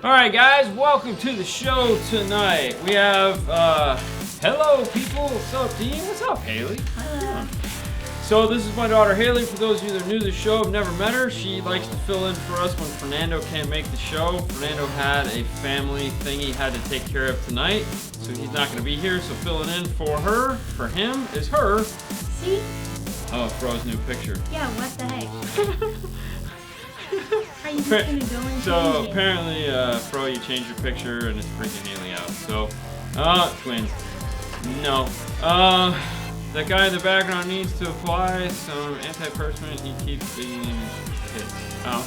Alright guys, welcome to the show tonight. We have, hello people. What's up, Dean? What's up, Hailey? So this is my daughter Hailey. For those of you that are new to the show, have never met her, she likes to fill in for us when Fernando can't make the show. Fernando had a family thing he had to take care of tonight, so he's not going to be here. So filling in for her, for him, is her. See? Oh, Fro's new picture. Yeah, what the heck? Are you just gonna go and So change apparently, Fro, you changed your picture and it's freaking Hailey out. So, twins. No. That guy in the background needs to apply some antiperspirant. He keeps digging in his pits. Oh.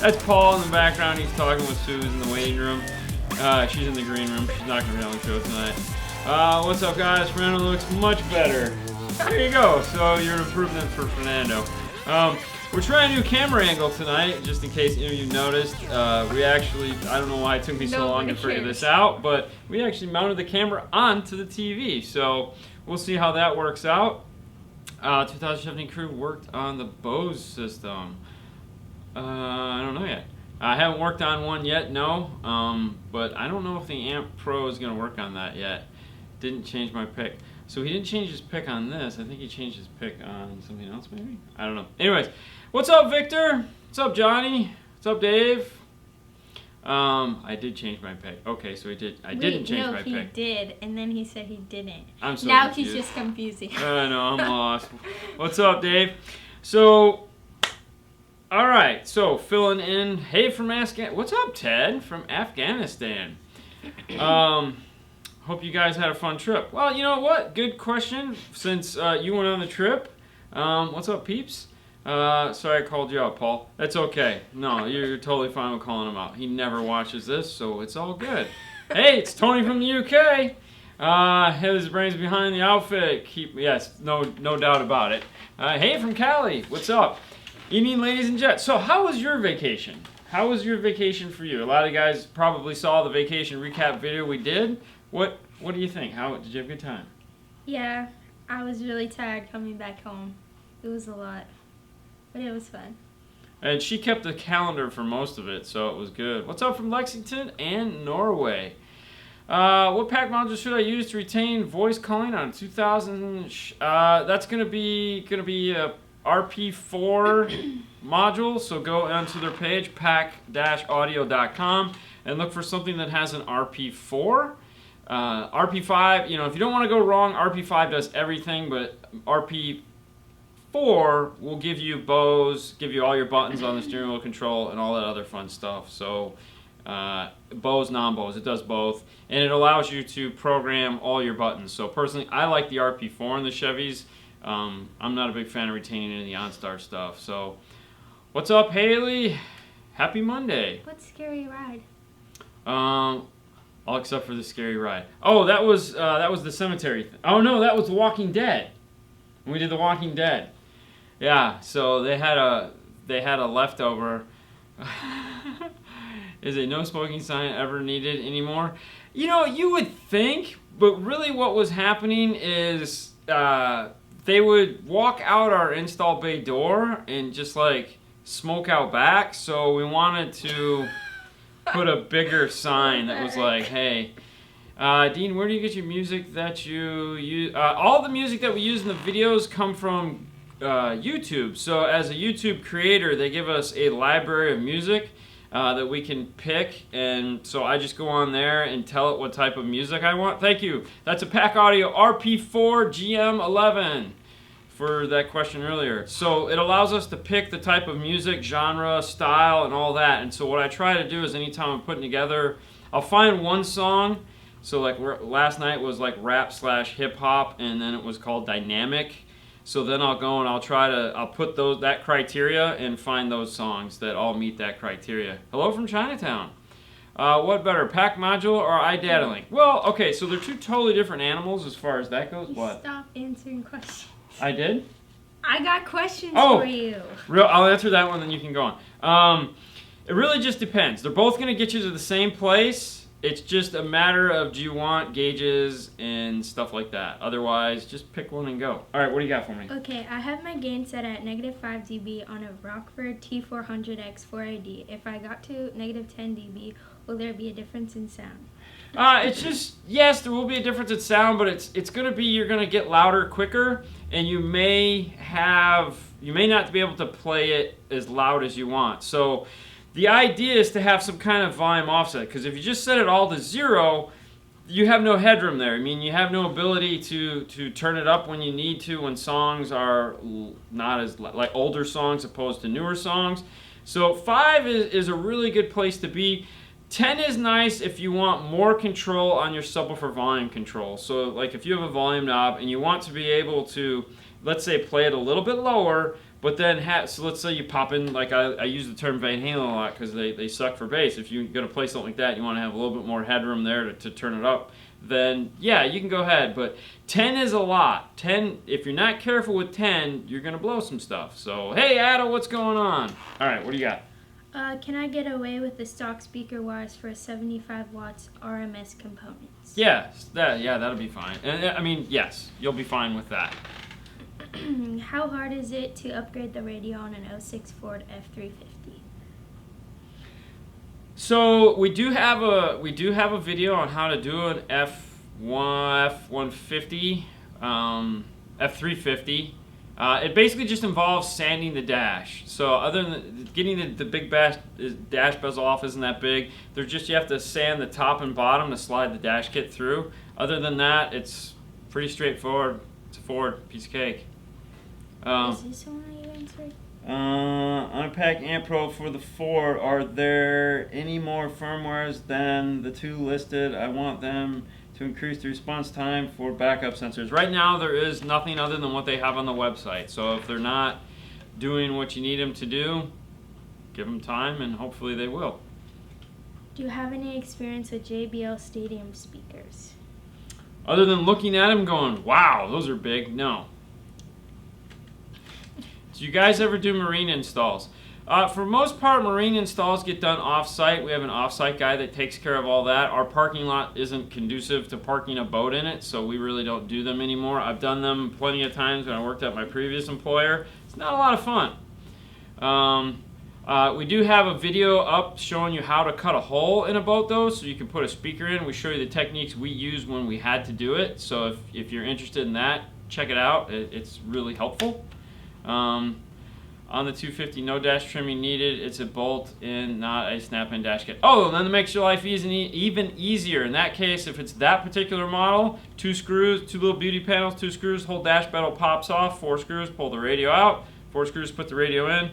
That's Paul in the background. He's talking with Suze in the waiting room. She's in the green room. She's not going to be on the show tonight. What's up, guys? Fernando looks much better. There you go. So you're an improvement for Fernando. We're trying a new camera angle tonight, just in case any of you noticed. We actually, I don't know why it took me so long to figure this out, but we actually mounted the camera onto the TV. So we'll see how that works out. 2017 crew worked on the Bose system. I don't know yet. I haven't worked on one yet, no. But I don't know if the Amp Pro is going to work on that yet. Didn't change my pick. So he didn't change his pick on this. I think he changed his pick on something else, maybe? I don't know. Anyways, what's up, Victor? What's up, Johnny? What's up, Dave? I did change my pick. Okay, so he did. I didn't change my pick. No, he did, and then he said he didn't. I'm so now confused. he's just confusing. I know, I'm lost. What's up, Dave? So, all right. So filling in. Hey, from Afghanistan. What's up, Ted? From Afghanistan. Hope you guys had a fun trip. Well, you know what? Good question. Since you went on the trip, what's up, peeps? Sorry I called you out, Paul. That's okay. No, you're totally fine with calling him out. He never watches this, so it's all good. Hey, it's Tony from the UK. His brains behind the outfit. Yes, no doubt about it. Hey, from Cali. What's up? Evening, ladies and gents. So, how was your vacation? How was your vacation for you? A lot of guys probably saw the vacation recap video we did. What do you think? Did you have a good time? Yeah, I was really tired coming back home. It was a lot, but it was fun. And she kept the calendar for most of it, so it was good. What's up from Lexington and Norway? What pack module should I use to retain voice calling on 2000? That's gonna be a RP4 module. So go onto their page, pack-audio.com, and look for something that has an RP4. RP5, you know, if you don't want to go wrong, RP5 does everything, but RP4 will give you Bose, give you all your buttons on the steering wheel control and all that other fun stuff. So Bose, non-Bose, it does both, and it allows you to program all your buttons. So personally, I like the RP4 in the Chevys. I'm not a big fan of retaining any of the OnStar stuff. So what's up, Hailey? Happy Monday. What scary ride? All except for the scary ride. Oh, that was the cemetery thing. Oh no, that was The Walking Dead. We did The Walking Dead. Yeah, so they had a leftover. Is a no smoking sign ever needed anymore? You know, you would think, but really what was happening is they would walk out our install bay door and just like smoke out back. So we wanted to put a bigger sign that was like, hey, Dean, where do you get your music that you use? All the music that we use in the videos come from YouTube. So as a YouTube creator, they give us a library of music that we can pick. And so I just go on there and tell it what type of music I want. Thank you. That's a Pack Audio RP4 GM11 for that question earlier. So it allows us to pick the type of music, genre, style, and all that. And so what I try to do is anytime I'm putting together, I'll find one song. So like last night was like rap/hip hop, and then it was called dynamic. So then I'll go and I'll put that criteria and find those songs that all meet that criteria. Hello from Chinatown. What better, pack module or iData Link? Well, okay, so they're two totally different animals as far as that goes. What? Stop answering questions. I did? I got questions for you. I'll answer that one, then you can go on. It really just depends. They're both going to get you to the same place, it's just a matter of, do you want gauges and stuff like that. Otherwise, just pick one and go. All right, what do you got for me? Okay, I have my gain set at -5 dB on a Rockford T400X 4AD. If I got to -10 dB, will there be a difference in sound? It's just, yes, there will be a difference in sound, but it's going to be, you're going to get louder quicker, and you may not be able to play it as loud as you want. So the idea is to have some kind of volume offset, because if you just set it all to 0, you have no headroom there. I mean, you have no ability to turn it up when you need to, when songs are not as, like older songs opposed to newer songs. So 5 is a really good place to be. 10 is nice if you want more control on your subwoofer volume control. So like if you have a volume knob and you want to be able to, let's say, play it a little bit lower, but then so let's say you pop in, like I use the term Van Halen a lot because they suck for bass. If you're going to play something like that, you want to have a little bit more headroom there to turn it up, then yeah, you can go ahead. But 10 is a lot. 10, if you're not careful with 10, you're going to blow some stuff. So hey, Ada, what's going on? All right, what do you got? Can I get away with the stock speaker wires for 75 watts RMS components? Yes, that'll be fine. And I mean, yes, you'll be fine with that. How hard is it to upgrade the radio on an 06 Ford F350? So we do have a video on how to do an F150, F350. It basically just involves sanding the dash. So other than getting the big dash bezel off isn't that big. You have to sand the top and bottom to slide the dash kit through. Other than that, it's pretty straightforward. It's a Ford, piece of cake. Is this the one you answered? Unpack Amp Pro for the Ford. Are there any more firmwares than the 2 listed? I want them to increase the response time for backup sensors. Right now there is nothing other than what they have on the website. So if they're not doing what you need them to do, give them time and hopefully they will. Do you have any experience with JBL Stadium speakers? Other than looking at them going, wow, those are big, no. Do you guys ever do marine installs? For most part, marine installs get done off-site. We have an off-site guy that takes care of all that. Our parking lot isn't conducive to parking a boat in it, so we really don't do them anymore. I've done them plenty of times when I worked at my previous employer. It's not a lot of fun. We do have a video up showing you how to cut a hole in a boat, though, so you can put a speaker in. We show you the techniques we used when we had to do it, so if you're interested in that, check it out. It's really helpful. On the 250, no dash trimming needed. It's a bolt-in, not a snap-in dash kit. Oh, and then it makes your life even easier. In that case, if it's that particular model, 2 screws, 2 little beauty panels, 2 screws, whole dash bezel pops off, 4 screws, pull the radio out, 4 screws, put the radio in.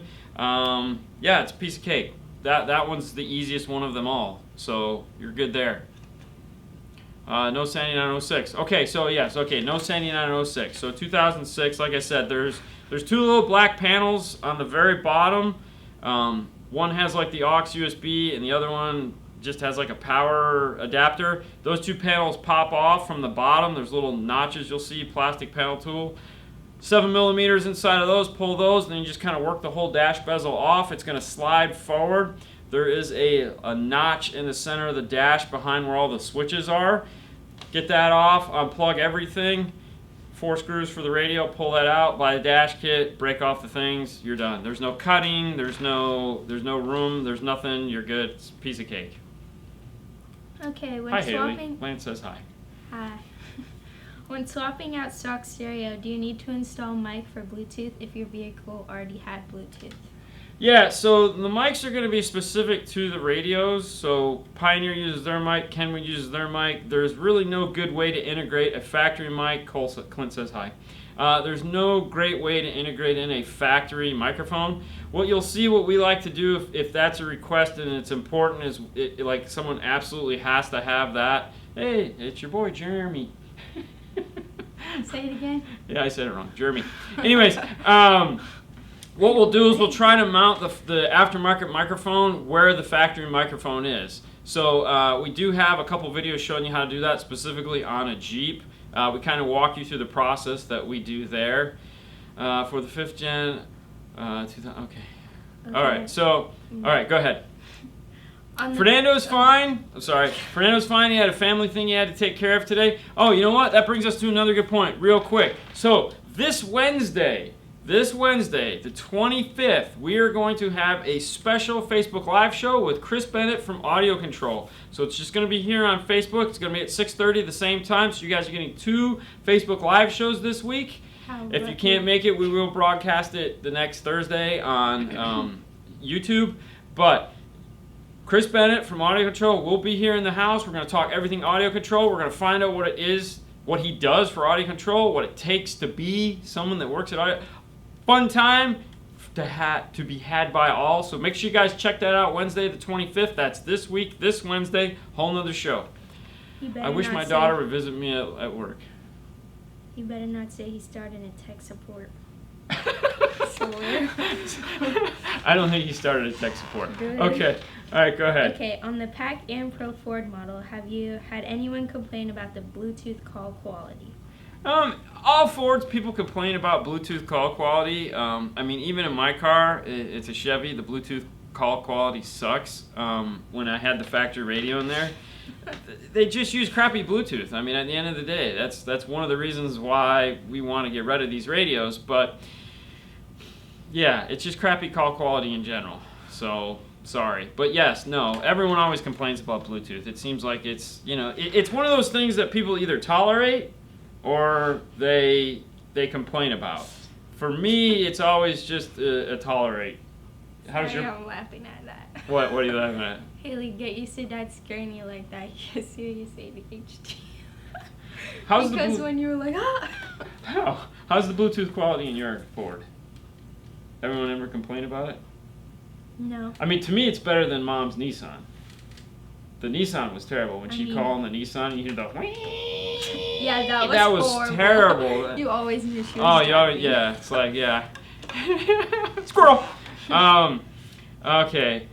Yeah, it's a piece of cake. That one's the easiest one of them all. So you're good there. No sanding on 06. Okay, so yes, okay, no sanding on 06. So 2006, like I said, there's 2 little black panels on the very bottom. One has like the aux USB and the other one just has like a power adapter. Those 2 panels pop off from the bottom. There's little notches you'll see, plastic panel tool. 7 millimeters inside of those, pull those, and then you just kind of work the whole dash bezel off. It's going to slide forward. There is a notch in the center of the dash behind where all the switches are. Get that off, unplug everything. 4 screws for the radio, pull that out, buy the dash kit, break off the things, you're done. There's no cutting, there's no room, there's nothing, you're good. It's a piece of cake. Okay, when hi, swapping... Hailey. Lance says hi. Hi. When swapping out stock stereo, do you need to install mic for Bluetooth if your vehicle already had Bluetooth? Yeah, so the mics are going to be specific to the radios. So Pioneer uses their mic, Kenwood uses their mic. There's really no good way to integrate a factory mic. Clint says hi. There's no great way to integrate in a factory microphone. What you'll see, what we like to do, if that's a request and it's important, is like someone absolutely has to have that. Hey, it's your boy Jeremy. Say it again. Yeah, I said it wrong. Jeremy. Anyways, what we'll do is we'll try to mount the aftermarket microphone where the factory microphone is. So we do have a couple videos showing you how to do that specifically on a Jeep. We kind of walk you through the process that we do there. For the 5th gen, okay. All right, so, all right, go ahead. Fernando's fine. I'm sorry. Fernando's fine. He had a family thing he had to take care of today. Oh, you know what? That brings us to another good point real quick. So this Wednesday, the 25th, we are going to have a special Facebook Live show with Chris Bennett from Audio Control. So it's just going to be here on Facebook. It's going to be at 6:30 the same time. So you guys are getting 2 Facebook Live shows this week. If you can't make it, we will broadcast it the next Thursday on YouTube. But Chris Bennett from Audio Control will be here in the house. We're going to talk everything audio control. We're going to find out what it is, what he does for audio control, what it takes to be someone that works at audio. Fun time to be had by all. So make sure you guys check that out Wednesday the 25th. That's this week, this Wednesday, whole nother show. I wish my daughter would visit me at work. You better not say he started in tech support. I don't think he started at tech support. Good. Okay. All right, go ahead. Okay, on the Pac and Pro Ford model, have you had anyone complain about the Bluetooth call quality? All Fords, people complain about Bluetooth call quality. I mean, even in my car, it's a Chevy, the Bluetooth call quality sucks. When I had the factory radio in there, they just use crappy Bluetooth. I mean, at the end of the day, that's one of the reasons why we want to get rid of these radios. But yeah, it's just crappy call quality in general. So sorry, but yes, no. Everyone always complains about Bluetooth. It seems like it's it's one of those things that people either tolerate or they complain about. For me, it's always just a tolerate. I'm laughing at that. What are you laughing at? Hailey, get used to Dad scaring you like that. You seriously the HD. Because when you were like, How's the Bluetooth quality in your Ford? Everyone ever complain about it? No. I mean, to me, it's better than Mom's Nissan. The Nissan was terrible. When she called on the Nissan, you hear the... Yeah, that was horrible. Terrible. You always knew she was yeah. It's like, yeah. Squirrel! Okay.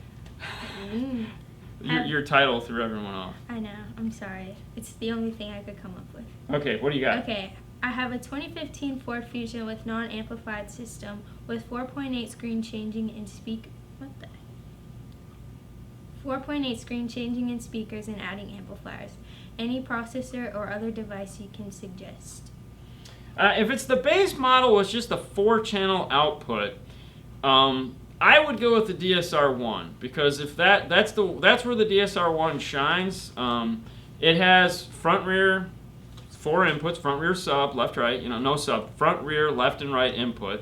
Your title threw everyone off. I know. I'm sorry. It's the only thing I could come up with. Okay, what do you got? Okay. I have a 2015 Ford Fusion with non-amplified system with 4.8 screen changing and 4.8 screen changing and speakers and adding amplifiers. Any processor or other device you can suggest. If it's the base model with just a 4-channel output, I would go with the DSR-1 because if that's where the DSR-1 shines. It has front rear 4 inputs, front rear sub, left right, no sub, front rear left and right input,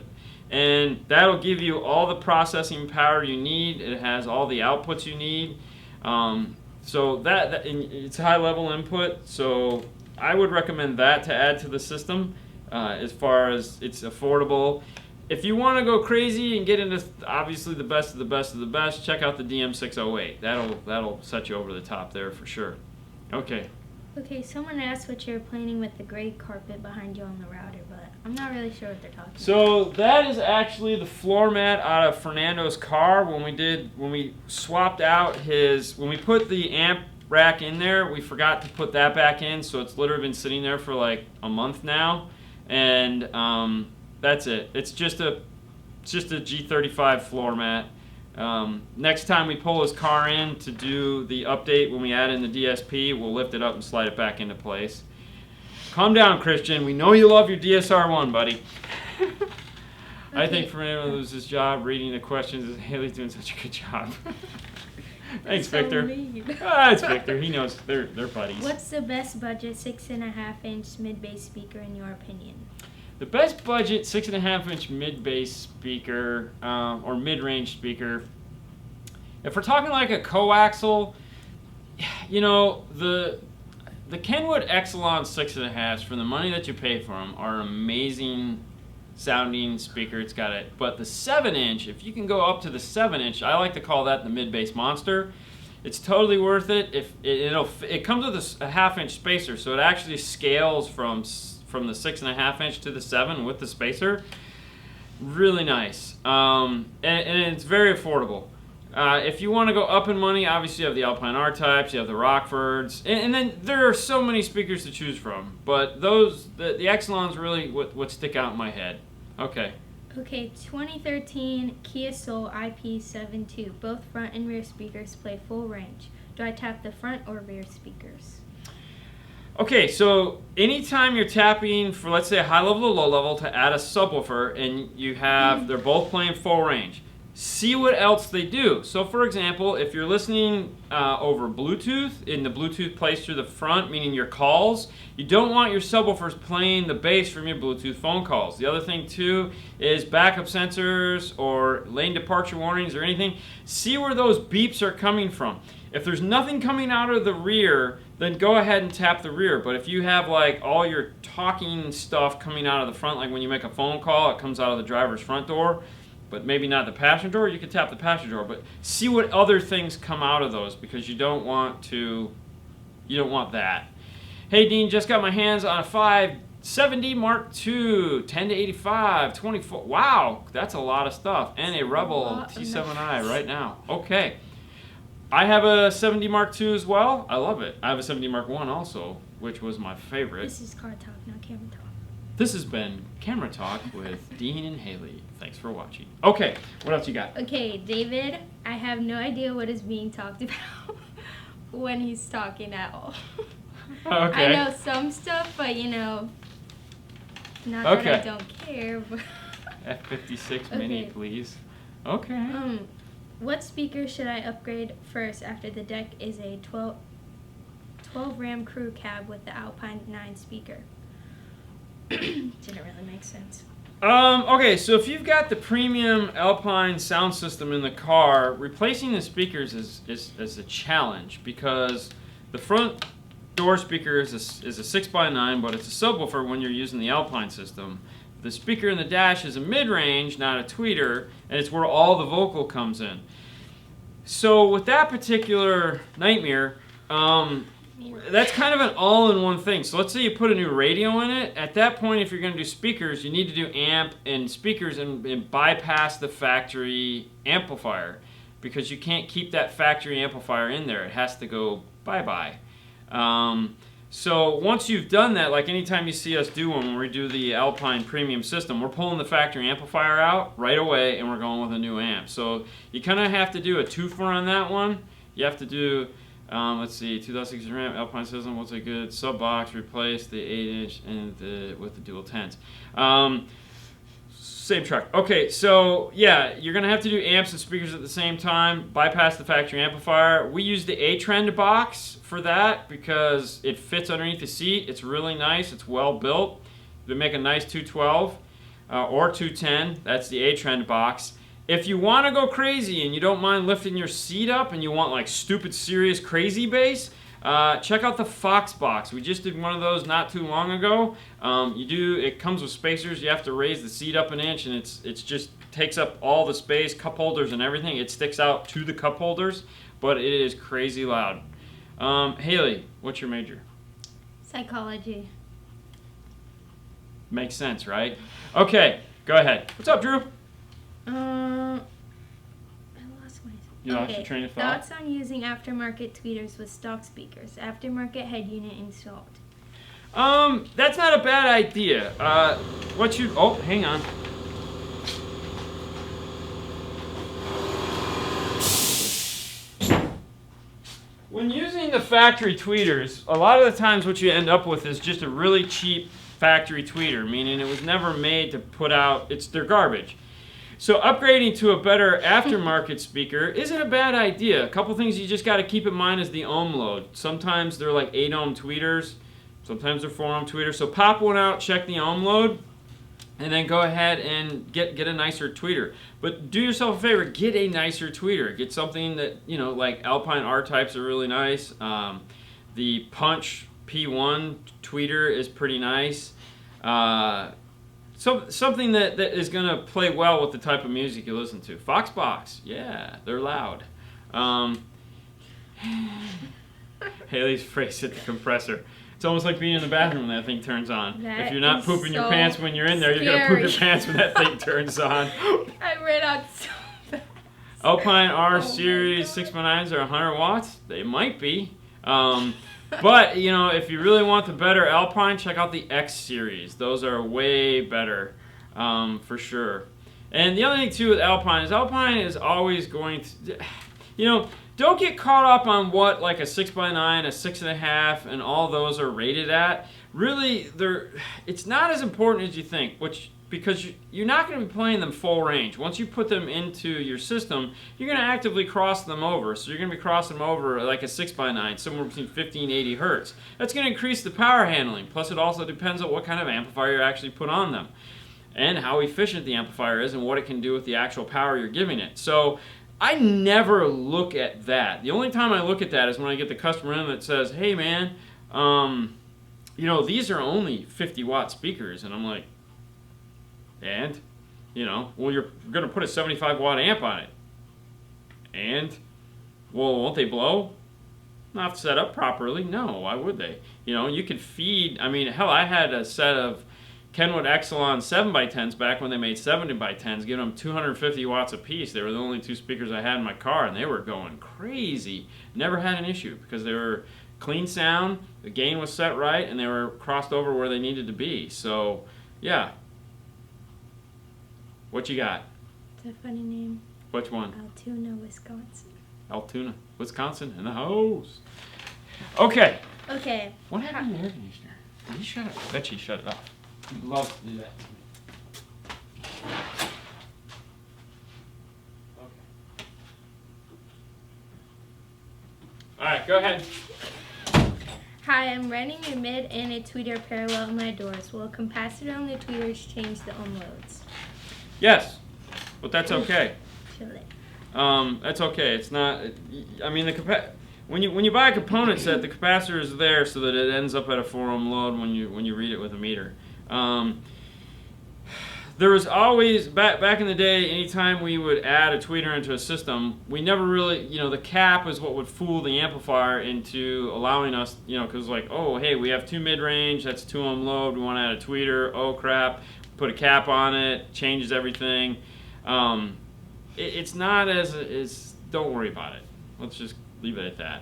and that'll give you all the processing power you need. It has all the outputs you need. So that it's high level input. So I would recommend that to add to the system. As far as it's affordable. If you want to go crazy and get into obviously the best of the best of the best, check out the DM608. That'll set you over the top there for sure. Okay. Okay, someone asked what you're planning with the gray carpet behind you on the router, but I'm not really sure what they're talking about. So that is actually the floor mat out of Fernando's car. When we swapped out when we put the amp rack in there, we forgot to put that back in, so it's literally been sitting there for like a month now. And that's it. It's just a G35 floor mat. Next time we pull his car in to do the update, when we add in the DSP, we'll lift it up and slide it back into place. Calm down, Christian. We know you love your DSR-1, buddy. Okay. I think Fernando loses his job reading the questions. Hailey's doing such a good job. Thanks, Victor. It's Victor. He knows they're buddies. What's the best budget 6.5-inch mid-bass speaker in your opinion? The best budget 6.5-inch mid-bass speaker or mid-range speaker. If we're talking like a coaxial, the Kenwood Exelon 6.5s for the money that you pay for them are an amazing sounding speaker. It's got it, but the 7-inch, if you can go up to the 7-inch, I like to call that the mid-bass monster. It's totally worth it. It comes with a 1/2-inch spacer, so it actually scales from the 6.5-inch to the 7 with the spacer. Really nice, and it's very affordable. If you want to go up in money, obviously you have the Alpine R-Types, you have the Rockfords, and then there are so many speakers to choose from. But the Exelons really what stick out in my head. Okay. Okay, 2013 Kia Soul IP72. Both front and rear speakers play full range. Do I tap the front or rear speakers? Okay, so anytime you're tapping for, let's say, a high level or low level to add a subwoofer, and you have, they're both playing full range, see what else they do. So for example, if you're listening over Bluetooth, and the Bluetooth plays through the front, meaning your calls, you don't want your subwoofers playing the bass from your Bluetooth phone calls. The other thing too is backup sensors or lane departure warnings or anything. See where those beeps are coming from. If there's nothing coming out of the rear, then go ahead and tap the rear. But if you have like all your talking stuff coming out of the front, like when you make a phone call, it comes out of the driver's front door, but maybe not the passenger door, you can tap the passenger door. But see what other things come out of those, because you don't want that. Hey Dean, just got my hands on a 570 Mark II, 10 to 85, 24. Wow, that's a lot of stuff. And a Rebel T7i right now. Okay. I have a 70 Mark II as well. I love it. I have a 70 Mark I also, which was my favorite. This is car talk, not camera talk. This has been Camera Talk with Dean and Hailey. Thanks for watching. Okay, what else you got? Okay, David, I have no idea what is being talked about when he's talking at all. Okay. I know some stuff, but not that I don't care. But F56 Mini, please. Okay. What speaker should I upgrade first after the deck is a 12 Ram crew cab with the Alpine 9 speaker? Didn't really make sense. Okay, so if you've got the premium Alpine sound system in the car, replacing the speakers is a challenge, because the front door speaker is a 6x9, but it's a subwoofer when you're using the Alpine system. The speaker in the dash is a mid-range, not a tweeter, and it's where all the vocal comes in. So with that particular nightmare, that's kind of an all-in-one thing. So let's say you put a new radio in it. At that point, if you're going to do speakers, you need to do amp and speakers and bypass the factory amplifier, because you can't keep that factory amplifier in there. It has to go bye-bye. So once you've done that, like anytime you see us do one, when we do the Alpine Premium system, we're pulling the factory amplifier out right away and we're going with a new amp. So you kind of have to do a twofer on that one. You have to do, let's see, 2006 ramp, Alpine system, what's a good sub box, replace the 8-inch and with the dual 10s. Same truck. Okay, so yeah, you're gonna have to do amps and speakers at the same time, bypass the factory amplifier. We use the A-Trend box for that because it fits underneath the seat. It's really nice, it's well built. They make a nice 212 or 210, that's the A-Trend box. If you wanna go crazy and you don't mind lifting your seat up and you want like stupid, serious, crazy bass, check out the Fox box. We just did one of those not too long ago. It comes with spacers. You have to raise the seat up an inch, and it's just takes up all the space, cup holders and everything. It sticks out to the cup holders, but it is crazy loud. Hailey, what's your major? Psychology. Makes sense, right? Okay, go ahead. What's up, Drew? You lost your train of thought? Thoughts on using aftermarket tweeters with stock speakers. Aftermarket head unit installed. That's not a bad idea. Oh, hang on. When using the factory tweeters, a lot of the times what you end up with is just a really cheap factory tweeter, meaning it was never made to put out, they're garbage. So upgrading to a better aftermarket speaker isn't a bad idea. A couple things you just got to keep in mind is the ohm load. Sometimes they're like 8 ohm tweeters, sometimes they're 4 ohm tweeters. So pop one out, check the ohm load, and then go ahead and get a nicer tweeter. But do yourself a favor, get a nicer tweeter. Get something that, like Alpine R-types are really nice. The Punch P1 tweeter is pretty nice. Something that is going to play well with the type of music you listen to. Foxbox, yeah, they're loud. Hailey's face at the compressor. It's almost like being in the bathroom when that thing turns on. If you're not pooping your pants when you're in there, you're going to poop your pants when that thing turns on. I ran out so fast. Alpine R Series 6x9s are 100 watts? They might be. But, if you really want the better Alpine, check out the X Series. Those are way better, for sure. And the other thing too with Alpine is always going to, don't get caught up on what like a 6x9, a 6.5, and all those are rated at. Really, it's not as important as you think, because you're not going to be playing them full range. Once you put them into your system, you're going to actively cross them over. So you're going to be crossing them over like a 6x9, somewhere between 50 and 80 hertz. That's going to increase the power handling. Plus, it also depends on what kind of amplifier you actually put on them, and how efficient the amplifier is, and what it can do with the actual power you're giving it. So I never look at that. The only time I look at that is when I get the customer in that says, hey man, these are only 50 watt speakers. And I'm like, and? Well, you're going to put a 75 watt amp on it. And? Well, won't they blow? Not set up properly? No, why would they? You could feed, hell, I had a set of Kenwood Exelon 7x10s back when they made 70x10s, giving them 250 watts a piece. They were the only two speakers I had in my car, and they were going crazy. Never had an issue because they were clean sound, the gain was set right, and they were crossed over where they needed to be. So, yeah. What you got? It's a funny name. Which one? Altoona, Wisconsin. Altoona, Wisconsin, in the house. Okay. Okay. What happened to the air conditioner? Did he shut it? I bet he shut it off. He'd love to do that to me. Okay. All right, go ahead. Hi, I'm running a mid and a tweeter parallel in my doors. Will a capacitor on the tweeters change the ohm loads? Yes, but that's okay. Chile. That's okay. It's not. When you buy a component set, the capacitor is there so that it ends up at a 4 ohm load when you read it with a meter. There was always, back in the day, anytime we would add a tweeter into a system, we never really, the cap is what would fool the amplifier into allowing us, because like, oh, hey, we have 2 mid-range, that's 2 ohm load, we want to add a tweeter, oh crap, put a cap on it, changes everything. It's not as, don't worry about it. Let's just leave it at that.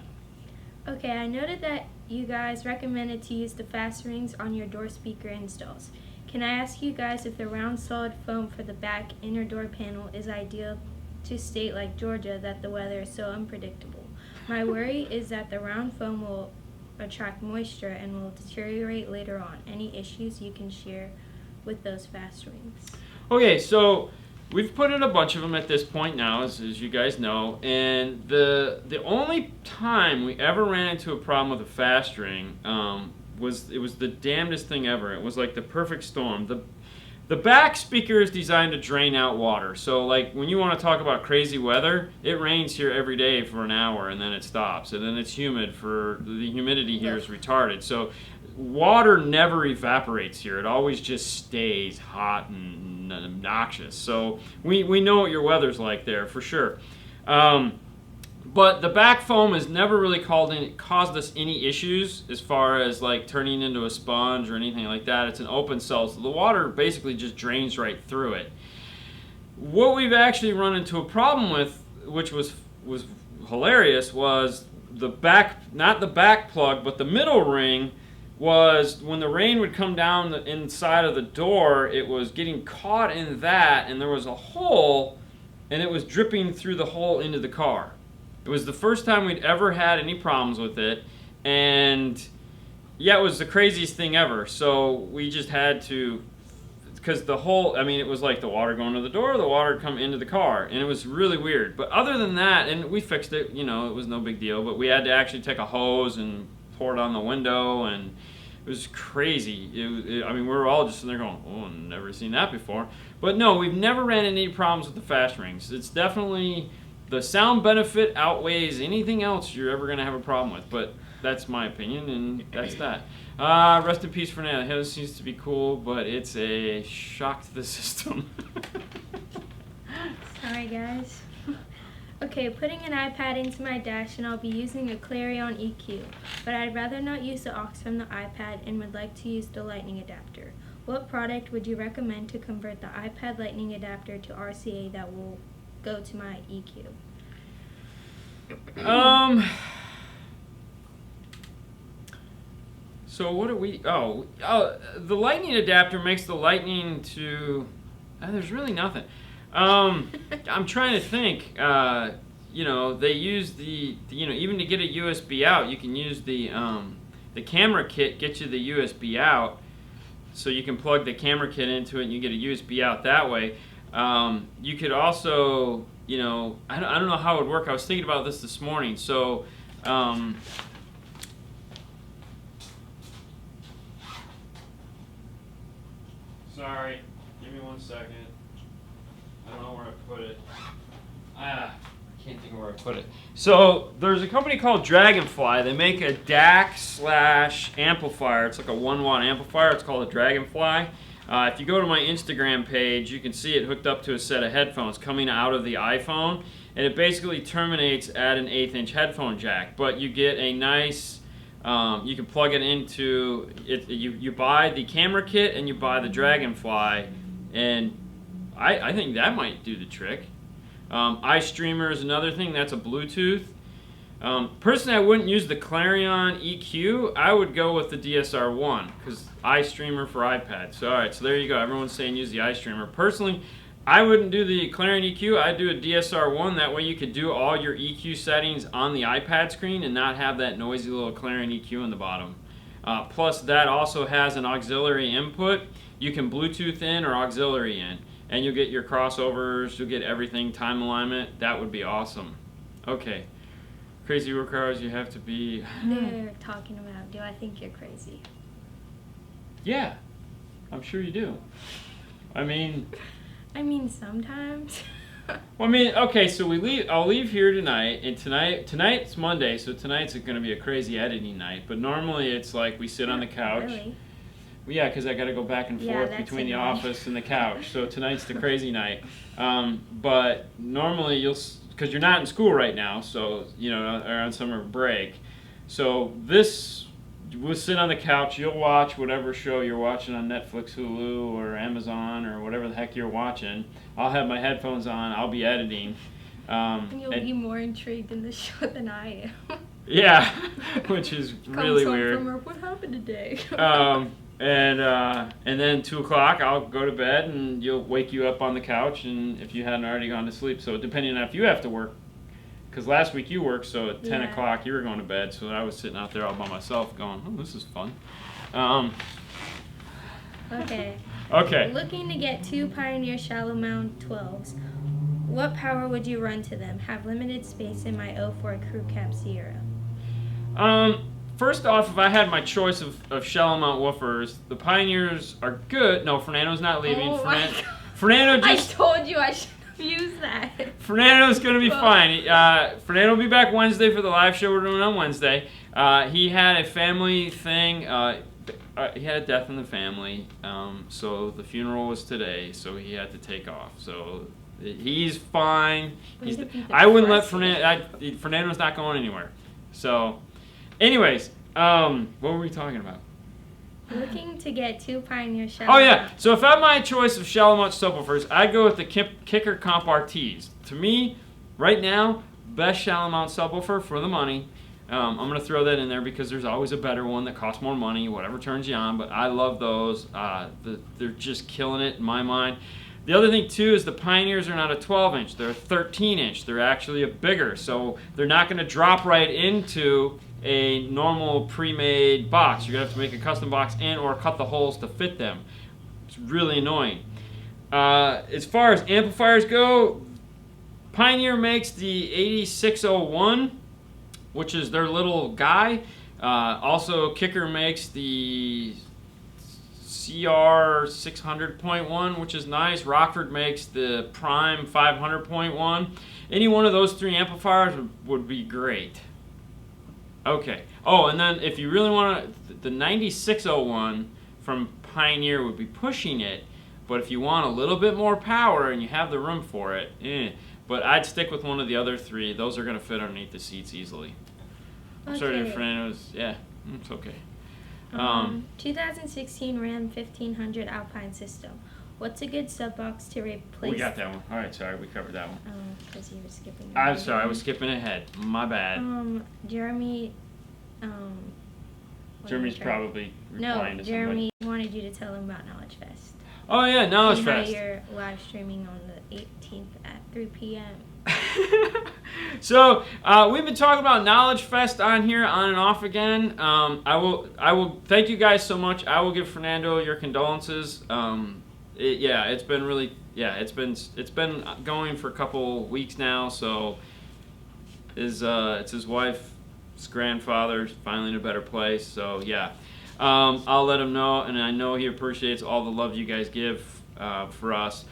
Okay, I noted that you guys recommended to use the fast rings on your door speaker installs. Can I ask you guys if the round solid foam for the back inner door panel is ideal to state like Georgia that the weather is so unpredictable? My worry is that the round foam will attract moisture and will deteriorate later on. Any issues you can share with those fast rings? Okay, so we've put in a bunch of them at this point now, as you guys know, and the only time we ever ran into a problem with a fast ring was the damnedest thing ever. It was like the perfect storm. The back speaker is designed to drain out water. So like when you want to talk about crazy weather, it rains here every day for an hour and then it stops. And then it's humid the humidity here is retarded. So water never evaporates here. It always just stays hot and obnoxious. So we know what your weather's like there for sure. But the back foam has never really caused us any issues as far as like turning into a sponge or anything like that. It's an open cell, so the water basically just drains right through it. What we've actually run into a problem with, which was hilarious, was the back, not the back plug, but the middle ring, was when the rain would come down the inside of the door, it was getting caught in that, and there was a hole, and it was dripping through the hole into the car. It was the first time we'd ever had any problems with it, and yeah, it was the craziest thing ever. So we just had to, because the whole, it was like the water going to the door, the water would come into the car, and it was really weird. But other than that, and we fixed it, it was no big deal, but we had to actually take a hose and pour it on the window, and it was crazy. We were all just sitting there going, oh, I've never seen that before. But no, we've never ran into any problems with the fast rings. It's definitely, the sound benefit outweighs anything else you're ever going to have a problem with, but that's my opinion, and that's that. Rest in peace, Fernando. Hailey seems to be cool, but it's a shock to the system. Sorry, guys. Okay, putting an iPad into my dash, and I'll be using a Clarion EQ, but I'd rather not use the aux from the iPad and would like to use the lightning adapter. What product would you recommend to convert the iPad lightning adapter to RCA that will go to my EQ? So what do we, the lightning adapter makes the lightning to, there's really nothing. I'm trying to think. You know, they use you know, even to get a USB out, you can use the camera kit. Gets you the USB out, so you can plug the camera kit into it, and you get a USB out that way. You could also, you know, I don't know how it would work. I was thinking about this morning. So. Sorry, give me 1 second. I don't know where I put it. I can't think of where I put it. So there's a company called Dragonfly. They make a DAC / amplifier. It's like a 1-watt amplifier. It's called a Dragonfly. If you go to my Instagram page, you can see it hooked up to a set of headphones coming out of the iPhone, and it basically terminates at an 1/8" headphone jack. But you get a nice, you can plug it into it. You buy the camera kit and you buy the Dragonfly, and I think that might do the trick. iStreamer is another thing. That's a Bluetooth. Personally, I wouldn't use the Clarion EQ. I would go with the DSR-1 because iStreamer for iPad. So all right, so there you go. Everyone's saying use the iStreamer. Personally, I wouldn't do the Clarion EQ. I'd do a DSR-1. That way you could do all your EQ settings on the iPad screen and not have that noisy little Clarion EQ in the bottom. Plus, that also has an auxiliary input. You can Bluetooth in or auxiliary in, and you'll get your crossovers. You'll get everything, time alignment. That would be awesome. Okay. Crazy work hours you have to be. They're talking about, do I think you're crazy? Yeah, I'm sure you do. I mean, sometimes. Well, I mean, okay, so I'll leave here tonight, and tonight's Monday, so tonight's going to be a crazy editing night. But normally it's like we sit on the couch. Really? Well, yeah, because I got to go back and forth between the office and the couch. So tonight's the crazy night. But normally because you're not in school right now, so you know, or on summer break. So we'll sit on the couch. You'll watch whatever show you're watching on Netflix, Hulu, or Amazon, or whatever the heck you're watching. I'll have my headphones on. I'll be editing. You'll be more intrigued in the show than I am. Yeah, which is really weird. From work, what happened today? And then 2 o'clock, I'll go to bed, and you'll wake you up on the couch, and if you hadn't already gone to sleep. So depending on if you have to work, because last week you worked, so at 10 o'clock you were going to bed, so I was sitting out there all by myself going, oh, this is fun. Okay. Okay. Looking to get 2 Pioneer shallow mount 12s. What power would you run to them? Have limited space in my 04 Crew Cab Sierra. First off, if I had my choice of shallow mount woofers, the Pioneers are good. No, Fernando's not leaving. Oh Fernando just. I told you I should have used that. Fernando's going to be fine. Fernando will be back Wednesday for the live show we're doing on Wednesday. He had a family thing. He had a death in the family. So the funeral was today, so he had to take off. So he's fine. I wouldn't let Fernando's not going anywhere. So. Anyways, what were we talking about? Looking to get 2 Pioneer shallow. Oh yeah, so if I had my choice of shallow mount subwoofers, I'd go with the Kicker Comp RTs. To me, right now, best shallow mount subwoofer for the money. I'm going to throw that in there because there's always a better one that costs more money, whatever turns you on, but I love those. They're just killing it in my mind. The other thing, too, is the Pioneers are not a 12-inch. They're a 13-inch. They're actually a bigger, so they're not going to drop right into a normal pre-made box. You're going to have to make a custom box and or cut the holes to fit them. It's really annoying. As far as amplifiers go, Pioneer makes the 8601, which is their little guy. Also, Kicker makes the CR 600.1, which is nice. Rockford makes the Prime 500.1. Any one of those 3 amplifiers would be great. Okay. Oh, and then if you really want to, the 9601 from Pioneer would be pushing it, but if you want a little bit more power and you have the room for it, But I'd stick with one of the other 3. Those are going to fit underneath the seats easily. I'm sorry, Fernando's. Yeah, it's okay. 2016 Ram 1500 Alpine system. What's a good sub box to replace? We got that one. All right, sorry, we covered that one. Oh, because you were skipping. I'm sorry, I was skipping ahead. My bad. Jeremy. Jeremy's probably replying to Jeremy wanted you to tell him about Knowledge Fest. Oh yeah, Knowledge And now Fest. you're live streaming on the 18th at 3 p.m. So we've been talking about Knowledge Fest on here, on and off again. I will thank you guys so much. I will give Fernando your condolences. It's been really it's been going for a couple weeks now. So it's his wife's grandfather finally in a better place. So yeah, I'll let him know, and I know he appreciates all the love you guys give for us.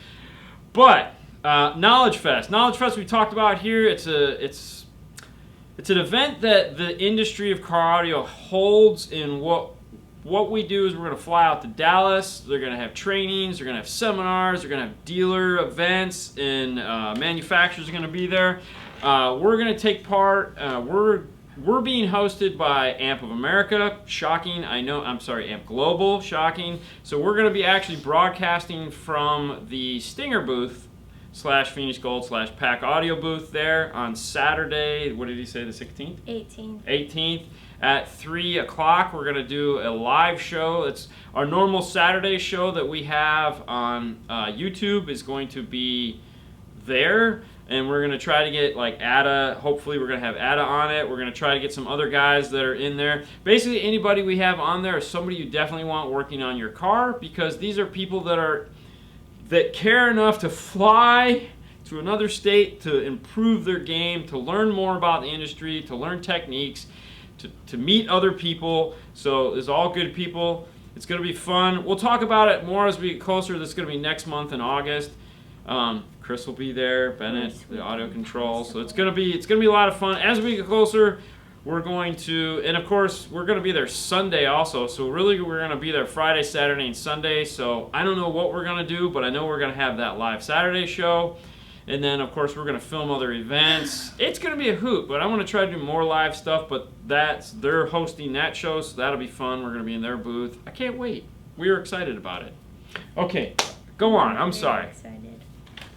But Knowledge Fest we talked about here. It's an event that the industry of car audio holds. In what we do is we're going to fly out to Dallas. They're going to have trainings. They're going to have seminars. They're going to have dealer events, and manufacturers are going to be there. We're going to take part. We're being hosted by Amp of America. Shocking. Amp Global. Shocking. So we're going to be actually broadcasting from the Stinger booth / Phoenix Gold / Pack Audio booth there on Saturday. What did he say? The 16th? 18th at 3 o'clock. We're going to do a live show. It's our normal Saturday show that we have on YouTube is going to be there. And we're going to try to get like Ada, hopefully we're going to have Ada on it. We're going to try to get some other guys that are in there. Basically anybody we have on there is somebody you definitely want working on your car, because these are people that care enough to fly to another state to improve their game, to learn more about the industry, to learn techniques, to meet other people. So it's all good people. It's going to be fun. We'll talk about it more as we get closer. This is going to be next month in August. Chris will be there, Bennett, the audio control. So it's gonna be a lot of fun. As we get closer, we're going to, and of course we're gonna be there Sunday also. So really we're gonna be there Friday, Saturday, and Sunday. So I don't know what we're gonna do, but I know we're gonna have that live Saturday show. And then of course we're gonna film other events. It's gonna be a hoot, but I want to try to do more live stuff, but they're hosting that show, so that'll be fun. We're gonna be in their booth. I can't wait. We are excited about it. Okay, go on. I'm sorry. Excited.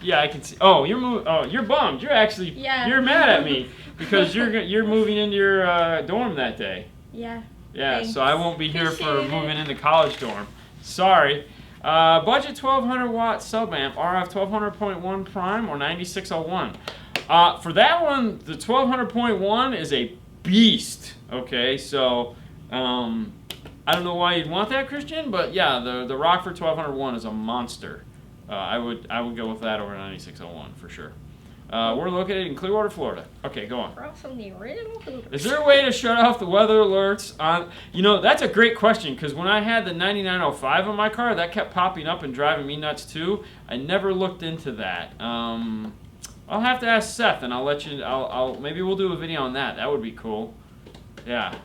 Yeah, I can see. Oh, you're bummed. You're actually you're mad at me because you're moving into your dorm that day. Yeah. Yeah, Thanks. so I won't be here for Appreciate moving it. into college dorm. Sorry. Budget 1200 watt sub amp, RF 1200.1 prime or 9601. For that one, the 1200.1 is a beast. Okay, so I don't know why you'd want that, Christian, but yeah, the Rockford 1201 is a monster. I would go with that over 9601 for sure. We're located in Clearwater, Florida. Okay, go on. We're from the original Hooters. Is there a way to shut off the weather alerts on? That's a great question, because when I had the 9905 in my car, that kept popping up and driving me nuts too. I never looked into that. I'll have to ask Seth, and I'll let you. Maybe we'll do a video on that. That would be cool. Yeah.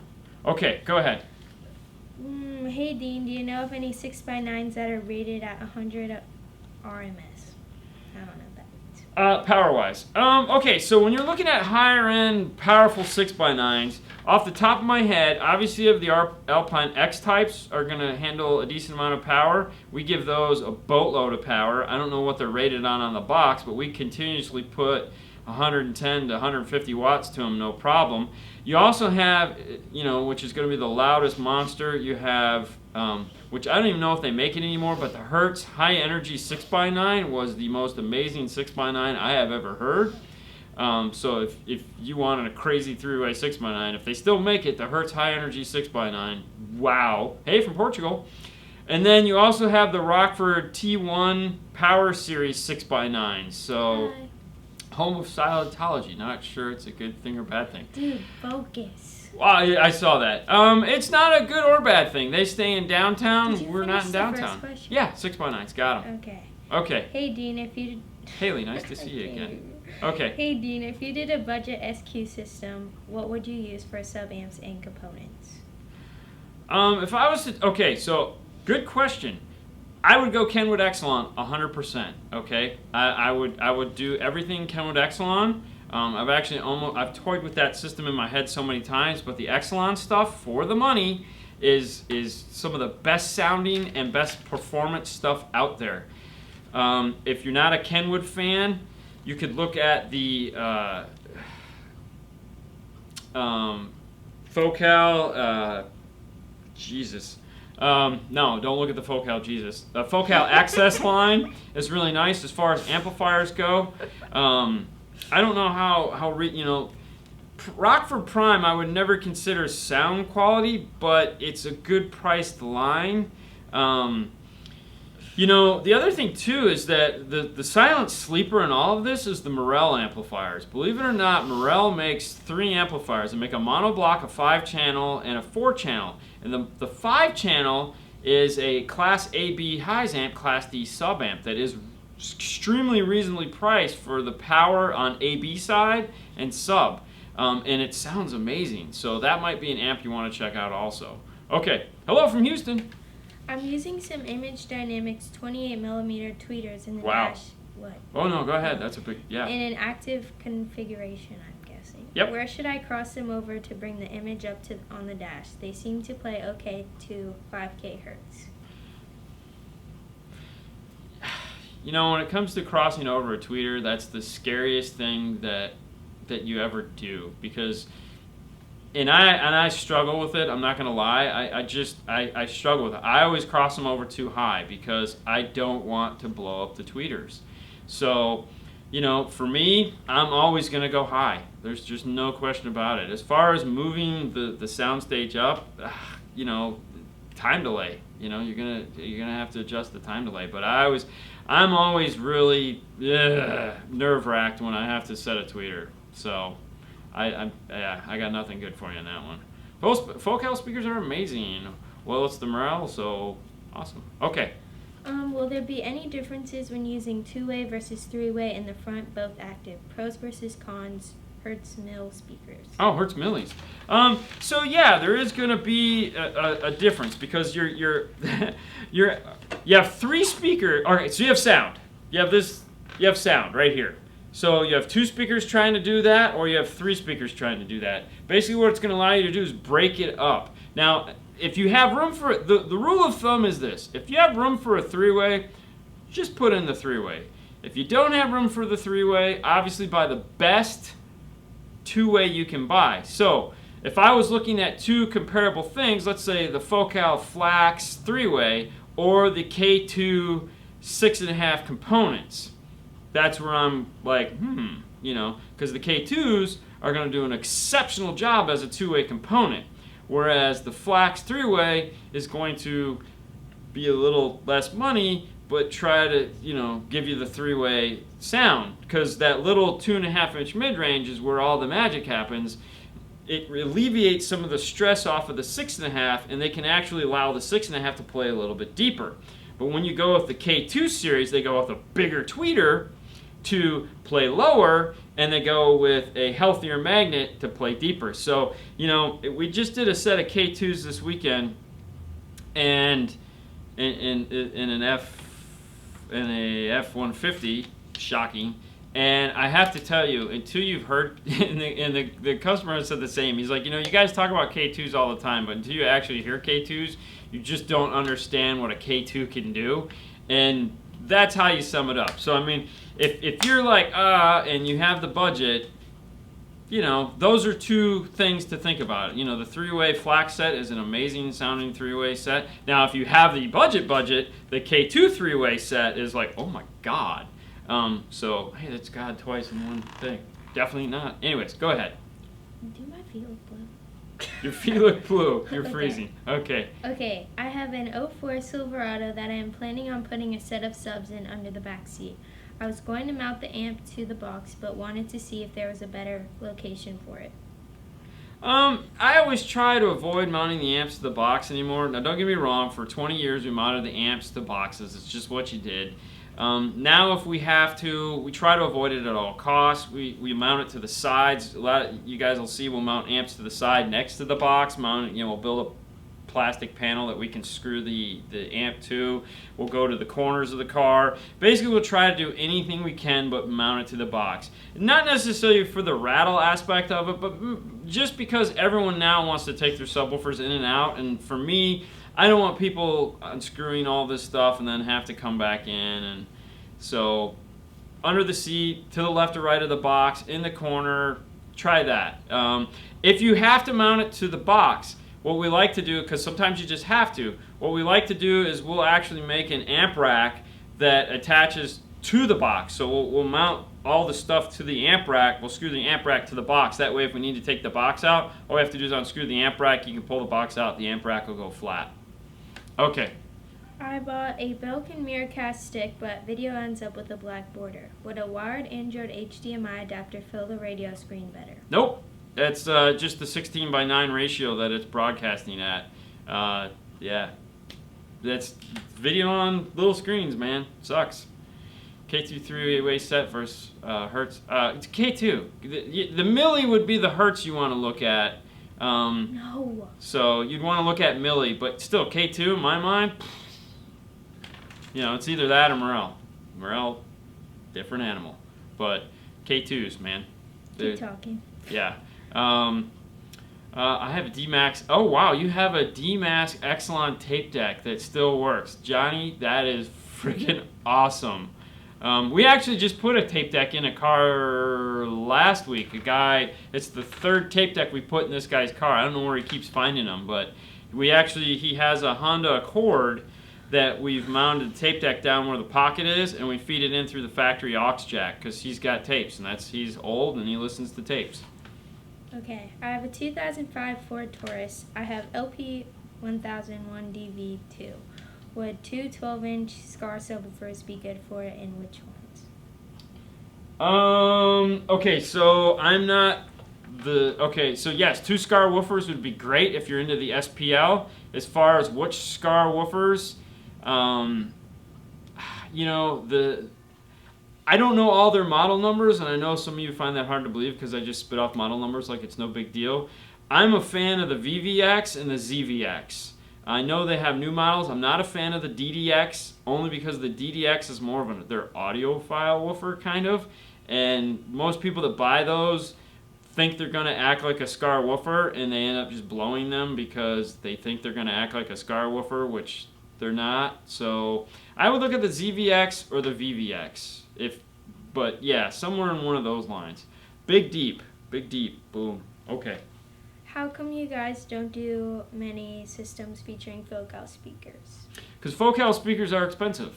Okay, go ahead. Hey Dean, do you know of any 6x9s that are rated at 100 RMS? I don't know that. Power-wise. Okay, so when you're looking at higher-end, powerful 6x9s, off the top of my head, obviously the Alpine X types are going to handle a decent amount of power. We give those a boatload of power. I don't know what they're rated on the box, but we continuously put 110 to 150 watts to them, no problem. You also have, which is going to be the loudest monster, you have, which I don't even know if they make it anymore, but the Hertz High Energy 6x9 was the most amazing 6x9 I have ever heard. So if you wanted a crazy three-way 6x9, if they still make it, the Hertz High Energy 6x9, wow. Hey, from Portugal. And then you also have the Rockford T1 Power Series 6x9. So, home of Scientology. Not sure it's a good thing or bad thing. Dude, focus. Well, I saw that. It's not a good or bad thing. They stay in downtown. We're not in downtown. Yeah, 6x9s. Got them. Okay. Hey, Dean, if you... Haley, nice to see you again. Okay. Hey, Dean, if you did a budget SQ system, what would you use for sub-amps and components? If I was to... Okay, so, good question. I would go Kenwood Exelon 100%. Okay, I would do everything Kenwood Exelon. I've toyed with that system in my head so many times, but the Exelon stuff for the money is some of the best sounding and best performance stuff out there. If you're not a Kenwood fan, you could look at the Focal. No, don't look at the Focal, Jesus. The Focal Access line is really nice as far as amplifiers go. I don't know how you know, Rockford Prime I would never consider sound quality, but it's a good priced line. You know, the other thing too is that the silent sleeper in all of this is the Morel amplifiers. Believe it or not, Morel makes 3 amplifiers. They make a monoblock, a 5-channel, and a 4-channel. And the 5-channel is a Class AB highs amp, Class D sub amp that is extremely reasonably priced for the power on AB side and sub. And it sounds amazing. So that might be an amp you want to check out also. Okay, hello from Houston. I'm using some Image Dynamics 28mm tweeters in the Wow. dash. What? Oh no, go ahead. That's a big, yeah. In an active configuration, I'm guessing. Yep. Where should I cross them over to bring the image up to on the dash? They seem to play okay to 5K hertz. You know, when it comes to crossing over a tweeter, that's the scariest thing that you ever do, because I struggle with it. I'm not gonna lie. I struggle with it. I always cross them over too high because I don't want to blow up the tweeters. So, you know, for me, I'm always gonna go high. There's just no question about it. As far as moving the soundstage up, you know, time delay. You know, you're gonna have to adjust the time delay. But I'm always really nerve-wracked when I have to set a tweeter. So I got nothing good for you on that one. Those Focal speakers are amazing. Well, it's the Morel, so awesome. Okay. Will there be any differences when using 2-way versus 3-way in the front, both active? Pros versus cons, Hertz Mill speakers. Oh, Hertz Millis. So yeah, there is going to be a difference because you have 3 speakers. All right, so you have sound. You have sound right here. So you have 2 speakers trying to do that, or you have 3 speakers trying to do that. Basically what it's going to allow you to do is break it up. Now, if you have room for it, the rule of thumb is this. If you have room for a 3-way, just put in the 3-way. If you don't have room for the 3-way, obviously buy the best 2-way you can buy. So if I was looking at 2 comparable things, let's say the Focal Flax 3-way or the K2 6.5 components, that's where I'm like, you know, because the K2s are going to do an exceptional job as a 2-way component, whereas the Flax 3-way is going to be a little less money, but try to, you know, give you the 3-way sound, because that little 2.5-inch mid-range is where all the magic happens. It alleviates some of the stress off of the 6.5, and they can actually allow the 6.5 to play a little bit deeper. But when you go with the K2 series, they go with a bigger tweeter to play lower, and they go with a healthier magnet to play deeper. So, you know, we just did a set of K2s this weekend, and in a F-150, shocking. And I have to tell you, until you've heard, and the customer has said the same. He's like, you know, you guys talk about K2s all the time, but until you actually hear K2s, you just don't understand what a K2 can do. And that's how you sum it up. So, I mean, if you're like, and you have the budget, you know, those are 2 things to think about. You know, the 3-way Flax set is an amazing sounding 3-way set. Now, if you have the budget, the K2 3-way set is like, oh my God. So, hey, that's God twice in one thing. Definitely not. Anyways, go ahead. Do my feet look blue? Your feet look blue. You're Okay. freezing. Okay. Okay, I have an 04 Silverado that I am planning on putting a set of subs in under the back seat. I was going to mount the amp to the box, but wanted to see if there was a better location for it. I always try to avoid mounting the amps to the box anymore. Now, don't get me wrong. For 20 years, we mounted the amps to boxes. It's just what you did. Now, if we have to, we try to avoid it at all costs. We mount it to the sides. A lot of you guys will see we'll mount amps to the side next to the box. Mount it, you know, we'll build a plastic panel that we can screw the amp to. We'll go to the corners of the car. Basically, we'll try to do anything we can but mount it to the box. Not necessarily for the rattle aspect of it, but just because everyone now wants to take their subwoofers in and out, and for me, I don't want people unscrewing all this stuff and then have to come back in. And so under the seat, to the left or right of the box, in the corner, try that. If you have to mount it to the box, what we like to do, because sometimes you just have to, what we like to do is we'll actually make an amp rack that attaches to the box. So we'll mount all the stuff to the amp rack. We'll screw the amp rack to the box. That way if we need to take the box out, all we have to do is unscrew the amp rack. You can pull the box out. The amp rack will go flat. Okay. I bought a Belkin Miracast stick, but video ends up with a black border. Would a wired Android HDMI adapter fill the radio screen better? Nope. That's just the 16:9 ratio that it's broadcasting at. Yeah. That's video on little screens, man. Sucks. K2 three-way set versus hertz. It's K2. The milli would be the hertz you want to look at. No. So you'd want to look at milli, but still K2 in my mind. You know, it's either that or Morel. Morel, different animal, but K2s, man. Keep talking. Yeah. I have a D-Max. Oh, wow, you have a D-Max Exelon tape deck that still works. Johnny, that is freaking awesome. We actually just put a tape deck in a car last week. A guy, it's the third tape deck we put in this guy's car. I don't know where he keeps finding them, but he has a Honda Accord that we've mounted the tape deck down where the pocket is, and we feed it in through the factory aux jack because he's got tapes, and he's old and he listens to tapes. Okay, I have a 2005 Ford Taurus. I have LP 1001 DV2. Would two 12-inch Scar subwoofers be good for it, and which ones? Okay, so yes, two Scar woofers would be great if you're into the SPL. As far as which Scar woofers, you know, I don't know all their model numbers, and I know some of you find that hard to believe because I just spit off model numbers like it's no big deal. I'm a fan of the VVX and the ZVX. I know they have new models. I'm not a fan of the DDX, only because the DDX is more of their audiophile woofer, kind of. And most people that buy those think they're going to act like a Scar woofer, and they end up just blowing them because they think they're going to act like a Scar woofer, which they're not. So I would look at the ZVX or the VVX. But yeah, somewhere in one of those lines. Big deep, boom. Okay. How come you guys don't do many systems featuring Focal speakers? Because Focal speakers are expensive,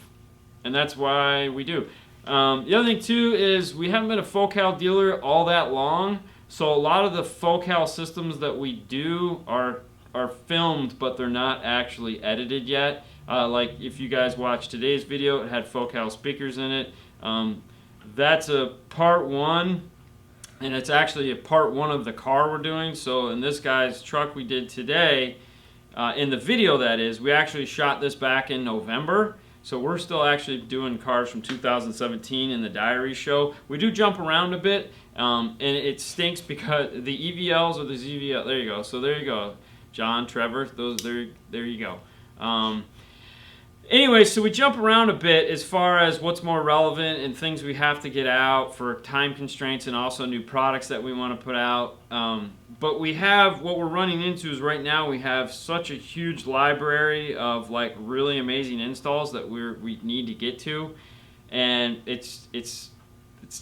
and that's why we do. The other thing too is we haven't been a Focal dealer all that long, so a lot of the Focal systems that we do are filmed, but they're not actually edited yet. Like if you guys watched today's video, it had Focal speakers in it. That's a part one, and it's actually a part one of the car we're doing. So in this guy's truck we did today, in the video that is, we actually shot this back in November. So we're still actually doing cars from 2017 in the diary show. We do jump around a bit, and it stinks because the EVLs or the ZVL, there you go. So there you go, John, Trevor, there you go. Anyway, so we jump around a bit as far as what's more relevant and things we have to get out for time constraints and also new products that we want to put out. But what we're running into is right now we have such a huge library of like really amazing installs that we need to get to, and it's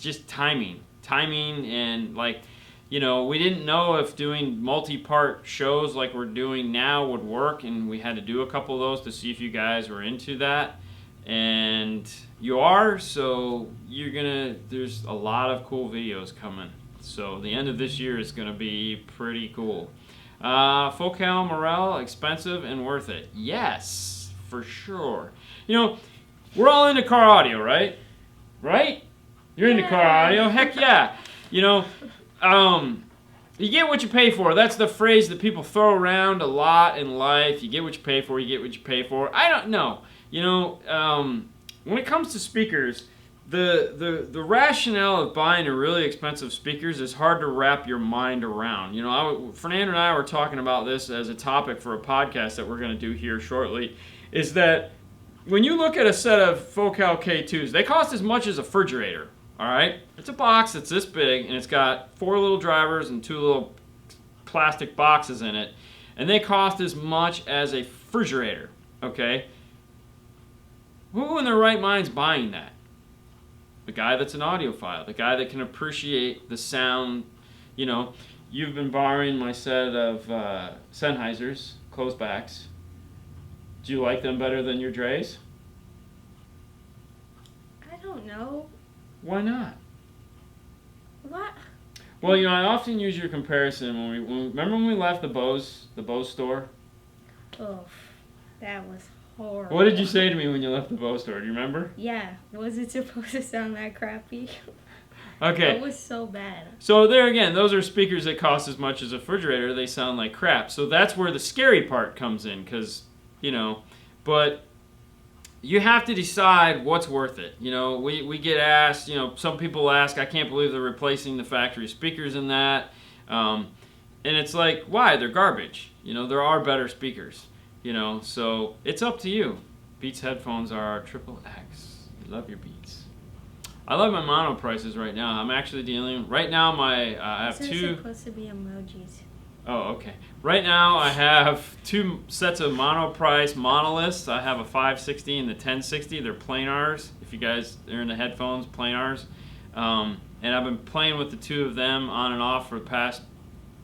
just timing and like, you know, we didn't know if doing multi-part shows like we're doing now would work, and we had to do a couple of those to see if you guys were into that. And you are, so there's a lot of cool videos coming. So the end of this year is going to be pretty cool. Focal Morel, expensive and worth it. Yes, for sure. You know, we're all into car audio, right? Right? You're into car audio? Heck yeah. You know, you get what you pay for. That's the phrase that people throw around a lot in life. You get what you pay for, you get what you pay for. I don't know. You know, when it comes to speakers, the rationale of buying a really expensive speakers is hard to wrap your mind around. You know, Fernando and I were talking about this as a topic for a podcast that we're going to do here shortly, is that when you look at a set of Focal K2s, they cost as much as a refrigerator. All right, it's a box that's this big, and it's got 4 little drivers and 2 little plastic boxes in it, and they cost as much as a refrigerator. Okay, who in their right mind's buying that? The guy that's an audiophile, the guy that can appreciate the sound. You know, you've been borrowing my set of Sennheisers closed backs. Do you like them better than your Dre's? I don't know. Why not? What? Well, you know, I often use your comparison remember when we left the Bose store? Oh, that was horrible. What did you say to me when you left the Bose store? Do you remember? Yeah, was it supposed to sound that crappy? Okay. It was so bad. So there again, those are speakers that cost as much as a refrigerator. They sound like crap. So that's where the scary part comes in, because, you know, but you have to decide what's worth it. You know, we get asked, you know, some people ask, I can't believe they're replacing the factory speakers in that. And it's like, why? They're garbage. You know, there are better speakers. You know, so it's up to you. Beats headphones are triple X. You love your Beats. I love my mono prices right now. I'm actually dealing, right now I have These are two. supposed to be emojis. Oh, okay. Right now I have two sets of mono price monoliths. I have a 560 and the 1060. They're planars. If you guys are into headphones, planars. And I've been playing with the two of them on and off for the past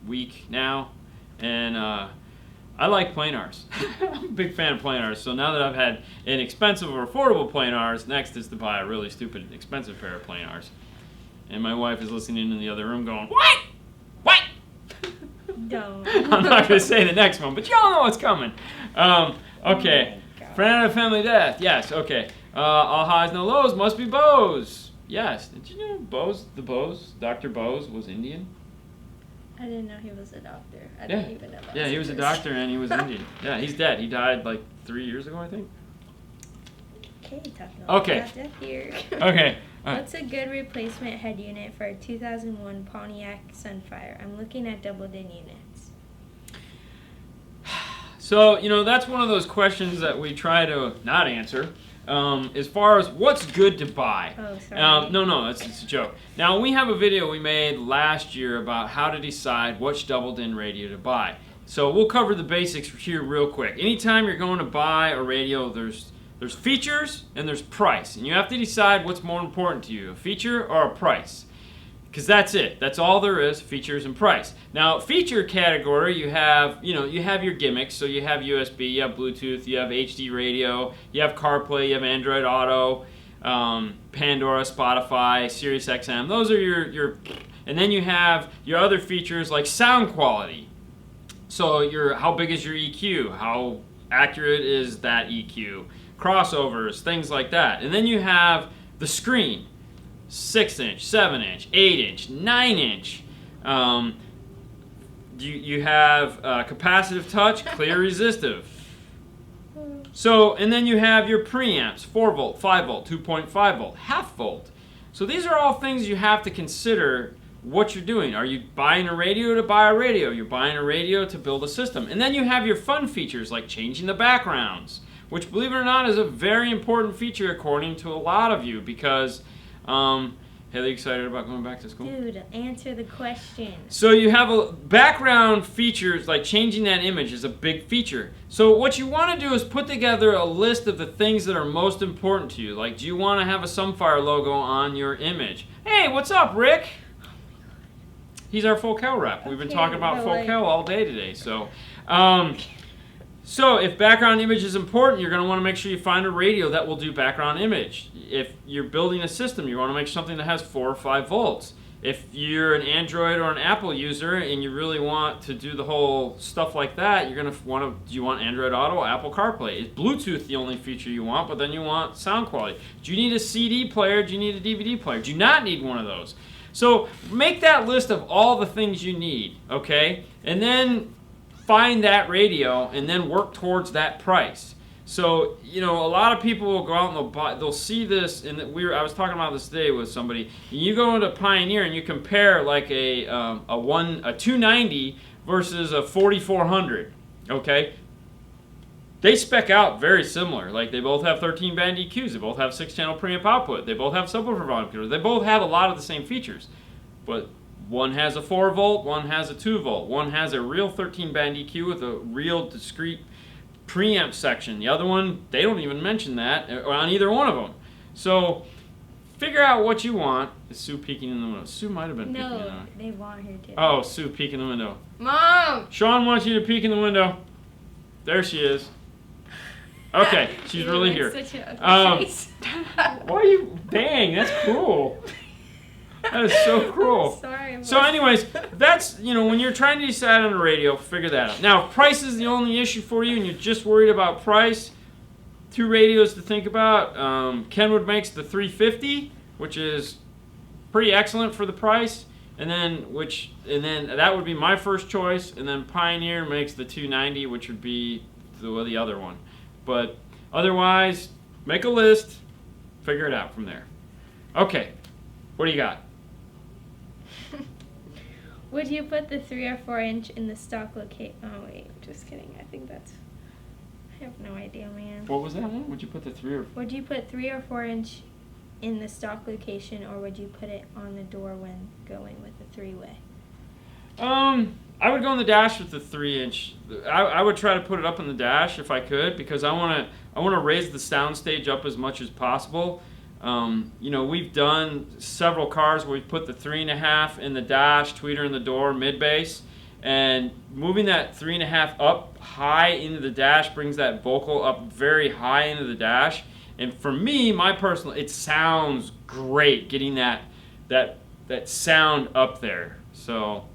week now. And I like planars. I'm a big fan of planars. So now that I've had inexpensive or affordable planars, next is to buy a really stupid expensive pair of planars. And my wife is listening in the other room going, what? What? Don't. I'm not going to say the next one, but y'all know what's coming. Okay. Oh Fernando Family Death. Yes, okay. All highs, no lows must be Bose. Yes. Did you know Bose, Dr. Bose was Indian? I didn't know he was a doctor. I Yeah. didn't even know that. Yeah, he was a doctor and he was Indian. Yeah, he's dead. He died like 3 years ago, I think. Okay, talking about Okay. death here. Okay. All right. What's a good replacement head unit for a 2001 Pontiac Sunfire? I'm looking at double-din units. So, you know, that's one of those questions that we try to not answer. As far as what's good to buy. Oh, sorry. No, it's a joke. Now, we have a video we made last year about how to decide which double-din radio to buy. So we'll cover the basics here real quick. Anytime you're going to buy a radio, there's features and there's price. And you have to decide what's more important to you, a feature or a price. Because that's it. That's all there is, features and price. Now, feature category, you have your gimmicks. So you have USB, you have Bluetooth, you have HD radio, you have CarPlay, you have Android Auto, Pandora, Spotify, Sirius XM. Those are your and then you have your other features like sound quality. So how big is your EQ? How accurate is that EQ? Crossovers, things like that. And then you have the screen. 6-inch, 7-inch, 8-inch, 9-inch. You have capacitive touch, clear resistive. So, and then you have your preamps, 4 volt, 5 volt, 2.5 volt, half volt. So these are all things you have to consider what you're doing. Are you buying a radio to buy a radio? You're buying a radio to build a system. And then you have your fun features like changing the backgrounds, which, believe it or not, is a very important feature according to a lot of you because Hailey, excited about going back to school? Dude, answer the question. So you have a background features, like changing that image is a big feature. So what you want to do is put together a list of the things that are most important to you. Like, do you want to have a Sunfire logo on your image? Hey, what's up, Rick? Oh my god. He's our Focal rep. We've been talking about but Focal all day today. So if background image is important, you're going to want to make sure you find a radio that will do background image. If you're building a system, you want to make something that has 4 or 5 volts. If you're an Android or an Apple user and you really want to do the whole stuff like that, you're going to want to, do you want Android Auto, Apple CarPlay? Is Bluetooth the only feature you want, but then you want sound quality? Do you need a CD player? Do you need a DVD player? Do you not need one of those? So make that list of all the things you need, okay? And then find that radio and then work towards that price. So, you know, a lot of people will go out and they'll see this, and I was talking about this today with somebody. You go into Pioneer and you compare like a 290 versus a 4400, okay? They spec out very similar. Like, they both have 13 band EQs, they both have 6-channel preamp output, they both have subwoofer volume controllers, they both have a lot of the same features. But one has a 4 volt, one has a 2 volt, one has a real 13 band EQ with a real discrete preamp section. The other one, they don't even mention that on either one of them. So figure out what you want. Is Sue peeking in the window? Sue might have been peeking in the window. No, they want her to. Oh, Sue peeking in the window. Mom! Sean wants you to peek in the window. There she is. Okay, she's really here. Such a face. Why are you? Dang, that's cruel. That is so cruel. Sorry. So anyways, that's, when you're trying to decide on a radio, figure that out. Now, if price is the only issue for you and you're just worried about price, 2 radios to think about. Kenwood makes the 350, which is pretty excellent for the price. And then that would be my first choice. And then Pioneer makes the 290, which would be the other one. But otherwise, make a list, figure it out from there. Okay, what do you got? Would you put the 3 or 4 inch in the stock location? Oh wait, just kidding. I think that's. I have no idea, man. What was that one? Would you put the 3 or? Would you put 3 or 4 inch in the stock location, or would you put it on the door when going with the 3-way? I would go in the dash with the 3 inch. I would try to put it up in the dash if I could, because I want to raise the sound stage up as much as possible. We've done several cars where we've put the 3.5 in the dash, tweeter in the door, mid-bass, and moving that 3.5 up high into the dash brings that vocal up very high into the dash. And for me, it sounds great getting that sound up there. So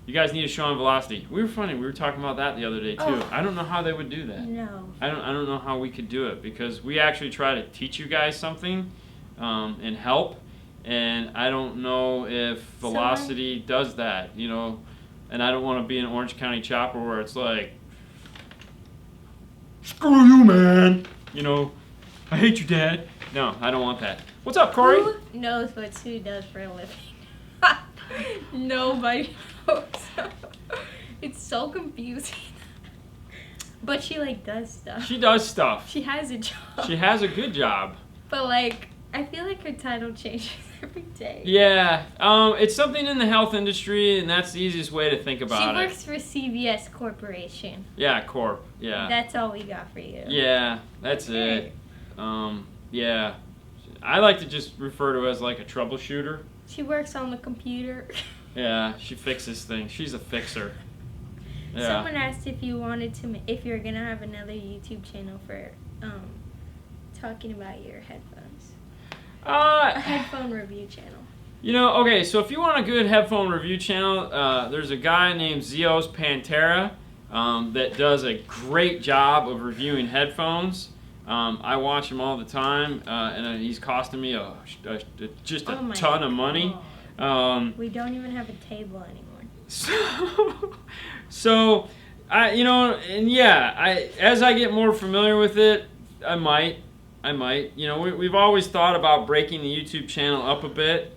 you guys need to show on velocity. We were talking about that the other day too. Oh. I don't know how they would do that. No. I don't know how we could do it, because we actually try to teach you guys something and help, and I don't know if velocity does that, and I don't want to be an Orange County chopper where it's like, screw you, man, I hate you, Dad. No, I don't want that. What's up, Corey? Who knows what Sue does for a living? Nobody knows. It's so confusing. But she does stuff. She does stuff. She has a job. She has a good job. But I feel like her title changes every day. Yeah, it's something in the health industry, and that's the easiest way to think about it. She works for CVS Corporation. Yeah, Corp. Yeah. That's all we got for you. Yeah, that's it. Yeah, I like to just refer to her as like a troubleshooter. She works on the computer. Yeah, she fixes things. She's a fixer. Yeah. Someone asked if you if you're gonna have another YouTube channel for talking about your headphones. A headphone review channel. Okay, so if you want a good headphone review channel, there's a guy named Zeos Pantera that does a great job of reviewing headphones. I watch him all the time, and he's costing me just a ton of money. We don't even have a table anymore. So as I get more familiar with it, I might. We've always thought about breaking the YouTube channel up a bit.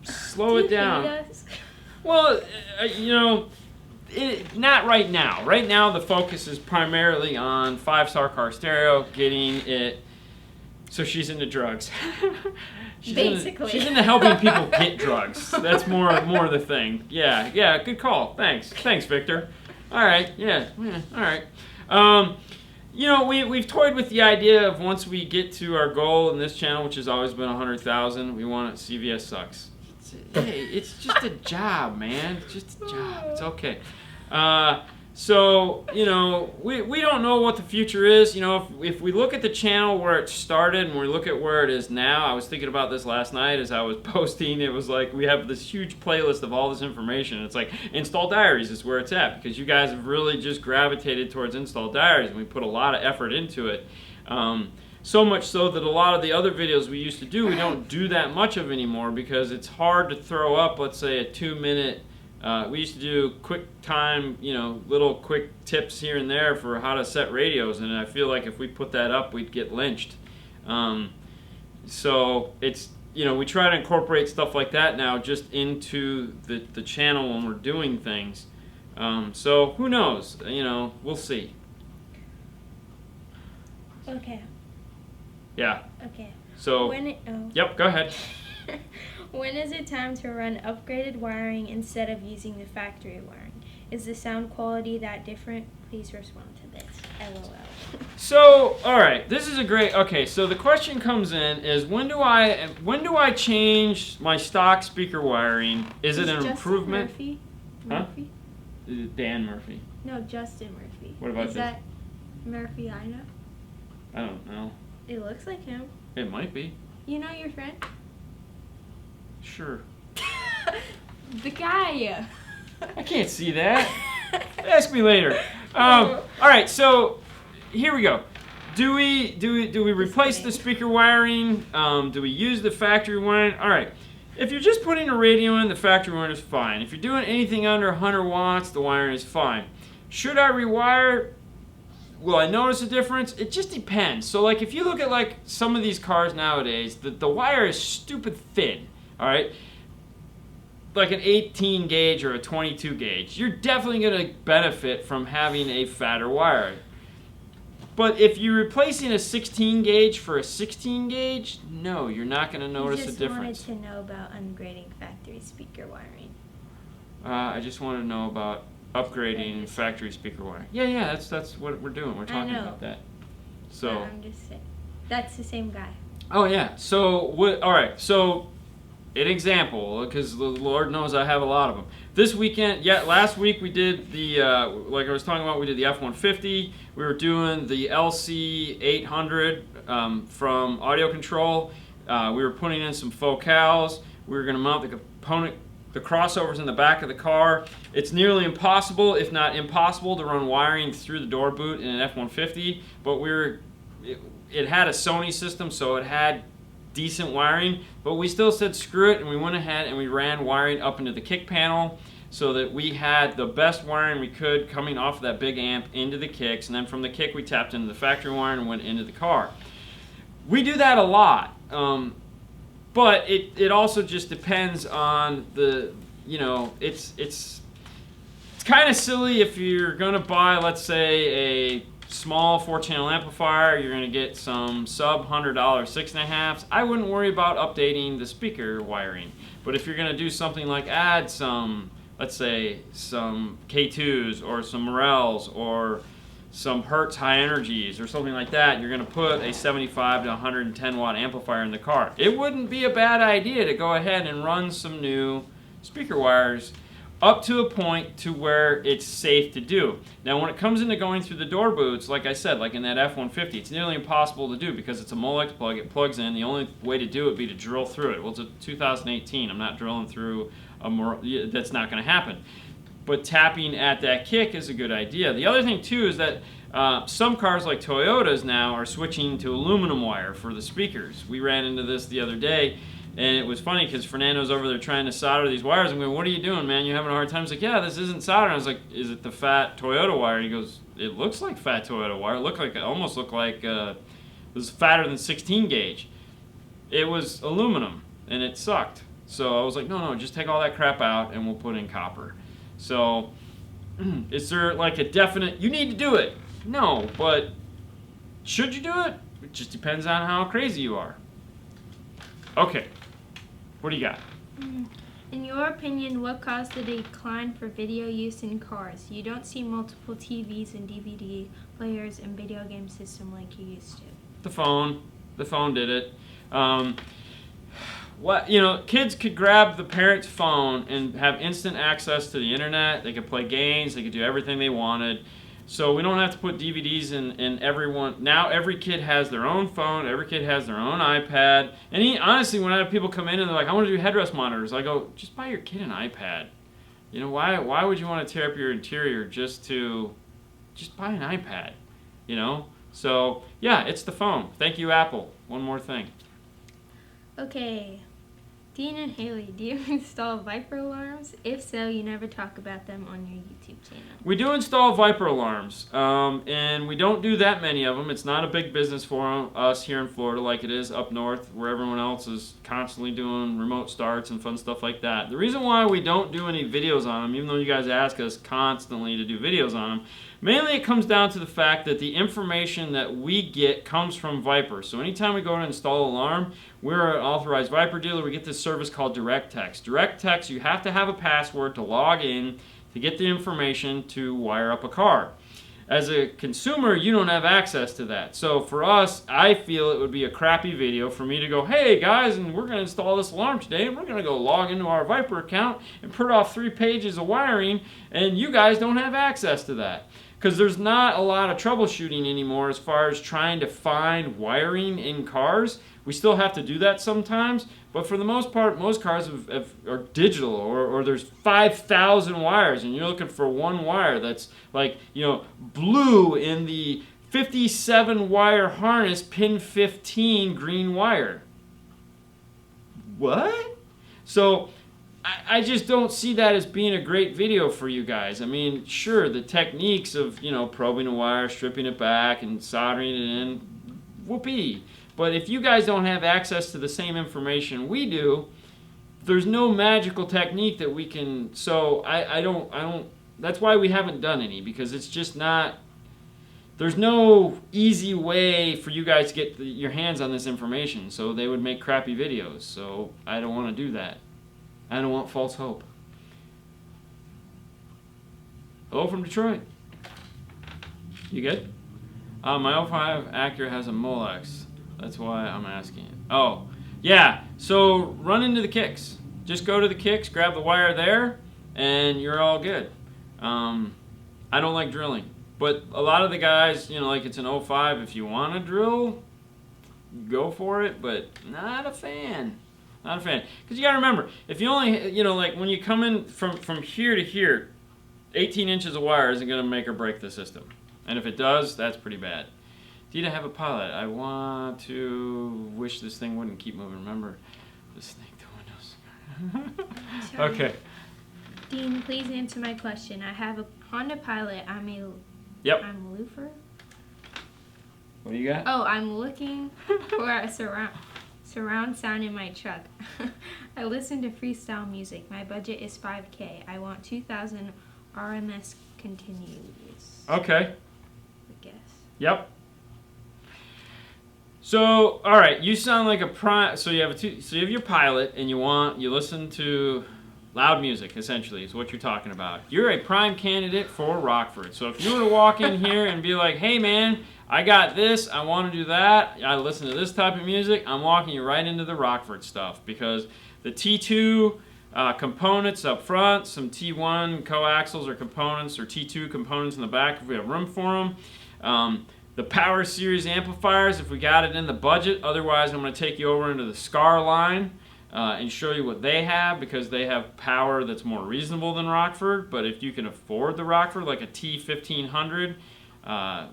Slow it down. Do you hate us? Well, not right now. Right now, the focus is primarily on 5-Star Car Stereo, getting it. So she's into drugs. She's into helping people get drugs. That's more the thing. Yeah, good call. Thanks, Victor. All right, yeah, all right. We've toyed with the idea of once we get to our goal in this channel, which has always been 100,000, we want it. CVS sucks. It's just a job, man. It's just a job. It's okay. So, we don't know what the future is. If we look at the channel where it started and we look at where it is now, I was thinking about this last night as I was posting. It was like we have this huge playlist of all this information. It's like Install Diaries is where it's at, because you guys have really just gravitated towards Install Diaries, and we put a lot of effort into it. So much so that a lot of the other videos we used to do, we don't do that much of anymore, because it's hard to throw up, let's say, a 2-minute. We used to do quick time, little quick tips here and there for how to set radios, and I feel like if we put that up, we'd get lynched. So it's, we try to incorporate stuff like that now just into the channel when we're doing things. So who knows? We'll see. Okay. Yeah. Okay. So. Yep. Go ahead. When is it time to run upgraded wiring instead of using the factory wiring? Is the sound quality that different? Please respond to this. LOL. So, all right, this is a great. Okay, so the question comes in is when do I change my stock speaker wiring? Is it an improvement? Murphy? Huh? Dan Murphy. No, Justin Murphy. What about is this? That Murphy, I know. I don't know. It looks like him. It might be. You know your friend? Sure. The guy. I can't see that. Ask me later. All right, so here we go. Do we replace the speaker wiring? Do we use the factory wiring? All right. If you're just putting a radio in, the factory wiring is fine. If you're doing anything under 100 watts, the wiring is fine. Should I rewire? Will I notice a difference? It just depends. So like if you look at like some of these cars nowadays, the wire is stupid thin. All right. Like an 18 gauge or a 22 gauge. You're definitely going to benefit from having a fatter wire. But if you're replacing a 16 gauge for a 16 gauge, no, you're not going to notice a difference. I just wanted to know about ungrading factory speaker wiring. I just want to know about upgrading factory speaker wiring. Yeah, that's what we're doing. We're talking about that. So I'm just saying. That's the same guy. Oh yeah. So what? All right. So an example, because the Lord knows I have a lot of them. This weekend, last week we did the, like I was talking about, we did the F-150. We were doing the LC800 from Audio Control. We were putting in some focals. We were going to mount the crossovers in the back of the car. It's nearly impossible, if not impossible, to run wiring through the door boot in an F-150. But it had a Sony system, so it had decent wiring, but we still said screw it, and we went ahead and we ran wiring up into the kick panel so that we had the best wiring we could coming off of that big amp into the kicks, and then from the kick we tapped into the factory wiring and went into the car. We do that a lot, but it also just depends on the, it's kind of silly if you're gonna buy, let's say, a small 4-channel amplifier, you're going to get some sub $100 6.5s. I wouldn't worry about updating the speaker wiring. But if you're going to do something like add some, let's say, some K2s or some Morels or some Hertz high energies or something like that, you're going to put a 75 to 110 watt amplifier in the car. It wouldn't be a bad idea to go ahead and run some new speaker wires up to a point to where it's safe to do. Now when it comes into going through the door boots, like I said, like in that F-150, it's nearly impossible to do because it's a Molex plug, it plugs in. The only way to do it would be to drill through it. Well, it's a 2018, I'm not drilling through that's not going to happen. But tapping at that kick is a good idea. The other thing too is that some cars like Toyotas now are switching to aluminum wire for the speakers. We ran into this the other day. And it was funny because Fernando's over there trying to solder these wires. I'm going, what are you doing, man? You're having a hard time. He's like, yeah, this isn't solder. I was like, is it the fat Toyota wire? He goes, it looks like fat Toyota wire. It almost looked like it was fatter than 16 gauge. It was aluminum, and it sucked. So I was like, no, just take all that crap out, and we'll put in copper. So is there like a definite, you need to do it? No, but should you do it? It just depends on how crazy you are. Okay. What do you got? In your opinion, what caused the decline for video use in cars? You don't see multiple TVs and DVD players and video game system like you used to. The phone. The phone did it. Kids could grab the parent's phone and have instant access to the internet. They could play games. They could do everything they wanted. So we don't have to put DVDs in everyone. Now every kid has their own phone. Every kid has their own iPad. And honestly, when I have people come in and they're like, I want to do headrest monitors, I go, just buy your kid an iPad. Why would you want to tear up your interior just buy an iPad? So yeah, it's the phone. Thank you, Apple. One more thing. Okay. Dean and Hailey, do you install Viper alarms? If so, you never talk about them on your YouTube channel. We do install Viper alarms, and we don't do that many of them. It's not a big business for us here in Florida like it is up north where everyone else is constantly doing remote starts and fun stuff like that. The reason why we don't do any videos on them, even though you guys ask us constantly to do videos on them, mainly it comes down to the fact that the information that we get comes from Viper. So anytime we go to install an alarm, we're an authorized Viper dealer. We get this service called Direct Text. Direct Text, you have to have a password to log in to get the information to wire up a car. as a consumer, you don't have access to that. So for us, I feel it would be a crappy video for me to go, hey guys, and we're going to install this alarm today, and we're going to go log into our Viper account and print off 3 pages of wiring, and you guys don't have access to that. Because there's not a lot of troubleshooting anymore as far as trying to find wiring in cars. We still have to do that sometimes, but for the most part, most cars are digital, or there's 5,000 wires, and you're looking for one wire that's like, blue in the 57 wire harness, pin 15 green wire. What? So I just don't see that as being a great video for you guys. I mean, sure, the techniques of, probing a wire, stripping it back, and soldering it in, whoopee. But if you guys don't have access to the same information we do, there's no magical technique that we can, so I don't, that's why we haven't done any, because it's just not, there's no easy way for you guys to get your hands on this information, so they would make crappy videos, so I don't want to do that. I don't want false hope. Hello from Detroit. You good? My 05 Acura has a Molex. That's why I'm asking it. Oh, yeah. So run into the kicks. Just go to the kicks, grab the wire there, and you're all good. I don't like drilling. But a lot of the guys, like it's an 05, if you want to drill, go for it, but not a fan. Not a fan. Because you got to remember, if you only, like when you come in from here to here, 18 inches of wire isn't going to make or break the system. And if it does, that's pretty bad. Did I have a pilot? I want to wish this thing wouldn't keep moving. Remember, the snake the windows. Okay. Dean, please answer my question. I have a Honda Pilot. I'm a woofer. What do you got? Oh, I'm looking for a surround sound in my truck. I listen to freestyle music. My budget is $5K. I want 2,000 RMS continuous. Okay. I guess. Yep. So, all right, you sound like a prime. So you have your Pilot, and you listen to loud music. Essentially, is what you're talking about. You're a prime candidate for Rockford. So if you were to walk in here and be like, "Hey, man, I got this. I want to do that. I listen to this type of music," I'm walking you right into the Rockford stuff, because the T2 components up front, some T1 coaxials or components, or T2 components in the back if we have room for them. The Power Series amplifiers, if we got it in the budget. Otherwise, I'm going to take you over into the Scar line and show you what they have, because they have power that's more reasonable than Rockford. But if you can afford the Rockford, like a T1500,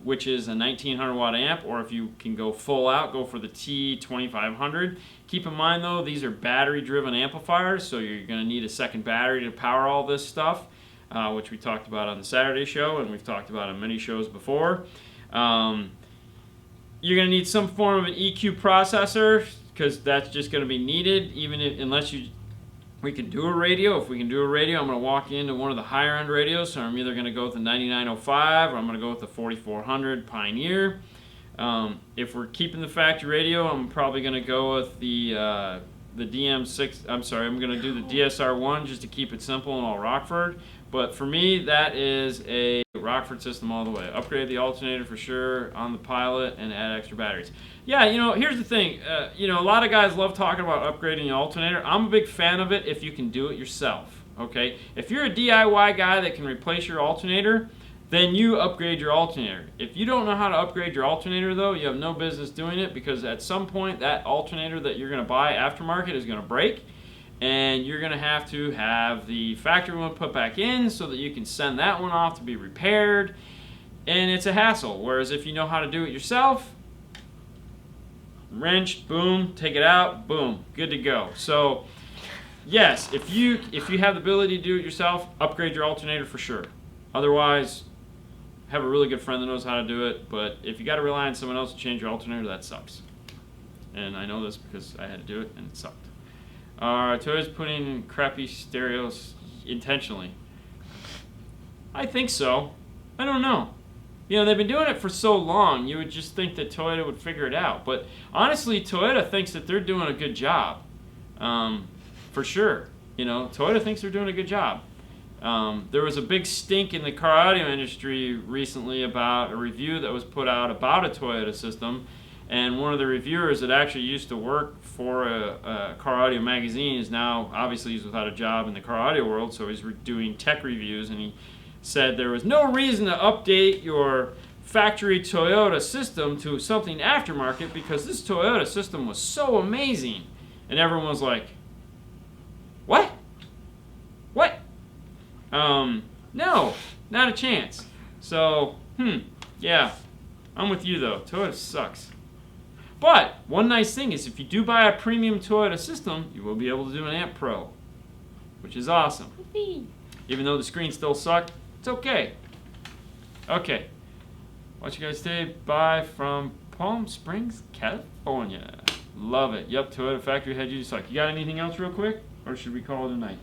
which is a 1900 watt amp, or if you can go full out, go for the T2500. Keep in mind though, these are battery driven amplifiers, so you're going to need a second battery to power all this stuff, which we talked about on the Saturday show, and we've talked about on many shows before. You're going to need some form of an EQ processor, because that's just going to be needed, unless we can do a radio. If we can do a radio, I'm going to walk into one of the higher end radios, so I'm either going to go with the 9905 or I'm going to go with the 4400 Pioneer. If we're keeping the factory radio, I'm probably going to go with the DM6. I'm going to do the DSR1 just to keep it simple and all Rockford. But for me, that is a Rockford system all the way. Upgrade the alternator for sure on the Pilot and add extra batteries. Yeah, here's the thing. A lot of guys love talking about upgrading the alternator. I'm a big fan of it if you can do it yourself, okay? If you're a DIY guy that can replace your alternator, then you upgrade your alternator. If you don't know how to upgrade your alternator, though, you have no business doing it, because at some point that alternator that you're going to buy aftermarket is going to break, and you're going to have the factory one put back in so that you can send that one off to be repaired, and it's a hassle. Whereas if you know how to do it yourself, wrench, boom, take it out, boom, good to go. So yes, if you have the ability to do it yourself, upgrade your alternator for sure. Otherwise, have a really good friend that knows how to do it. But if you got to rely on someone else to change your alternator, that sucks. And I know this because I had to do it and it sucked. Toyota's putting in crappy stereos intentionally. I think so. I don't know. They've been doing it for so long, you would just think that Toyota would figure it out. But honestly, Toyota thinks that they're doing a good job. For sure. Toyota thinks they're doing a good job. There was a big stink in the car audio industry recently about a review that was put out about a Toyota system, and one of the reviewers that actually used to work for a car audio magazine is now, obviously he's without a job in the car audio world, so he's doing tech reviews, and he said there was no reason to update your factory Toyota system to something aftermarket because this Toyota system was so amazing. And everyone was like, what? What? No, not a chance. So, yeah, I'm with you though. Toyota sucks. But one nice thing is if you do buy a premium Toyota system, you will be able to do an Amp Pro, which is awesome. Even though the screen still sucked, it's okay. Okay. Watch you guys stay. Bye from Palm Springs, California. Love it. Yep, Toyota factory head you suck. You got anything else real quick? Or should we call it a night?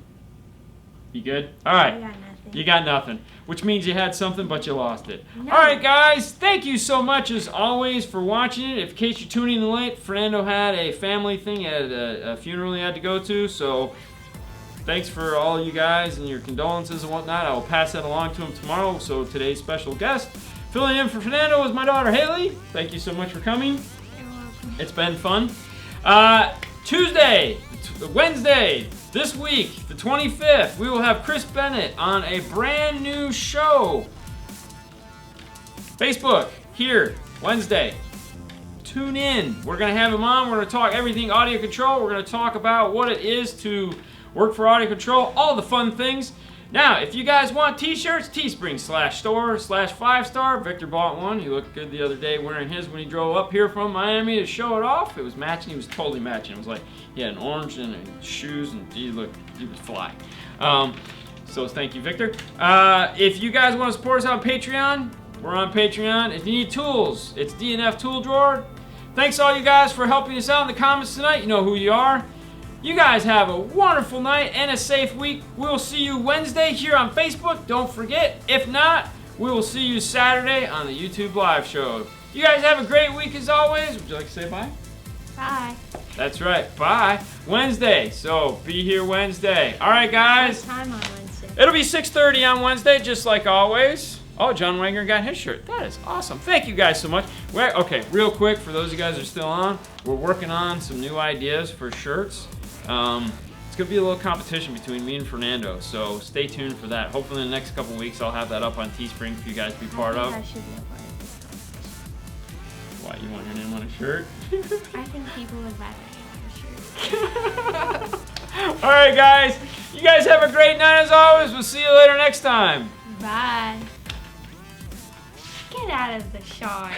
You good? All right. I got nothing. You got nothing. Which means you had something, but you lost it. No. All right, guys. Thank you so much, as always, for watching it. In case you're tuning in late, Fernando had a family thing at a funeral he had to go to. So thanks for all you guys and your condolences and whatnot. I will pass that along to him tomorrow. So today's special guest, filling in for Fernando, is my daughter, Hailey. Thank you so much for coming. You're welcome. It's been fun. Wednesday, this week, the 25th, we will have Chris Bennett on a brand new show. Facebook, here, Wednesday. Tune in. We're going to have him on. We're going to talk everything audio control. We're going to talk about what it is to work for audio control, all the fun things. Now, if you guys want t-shirts, Teespring/store/5star. Victor bought one. He looked good the other day wearing his when he drove up here from Miami to show it off. It was matching. He was totally matching. It was like he had an orange and shoes, and he was fly. So thank you, Victor. If you guys want to support us on Patreon, we're on Patreon. If you need tools, it's DNF Tool Drawer. Thanks all you guys for helping us out in the comments tonight. You know who you are. You guys have a wonderful night and a safe week. We will see you Wednesday here on Facebook. Don't forget. If not, we will see you Saturday on the YouTube live show. You guys have a great week as always. Would you like to say bye? Bye. That's right. Bye. Wednesday. So be here Wednesday. All right, guys. What time on Wednesday? It'll be 6:30 on Wednesday, just like always. Oh, John Wagner got his shirt. That is awesome. Thank you guys so much. Okay, real quick, for those of you guys that are still on, we're working on some new ideas for shirts. It's going to be a little competition between me and Fernando, so stay tuned for that. Hopefully in the next couple weeks I'll have that up on Teespring for you guys to be part of. I should be a part of this competition. Why, you want your name on a shirt? I think people would buy my name on a shirt. Alright guys, you guys have a great night as always. We'll see you later next time. Bye. Get out of the shot.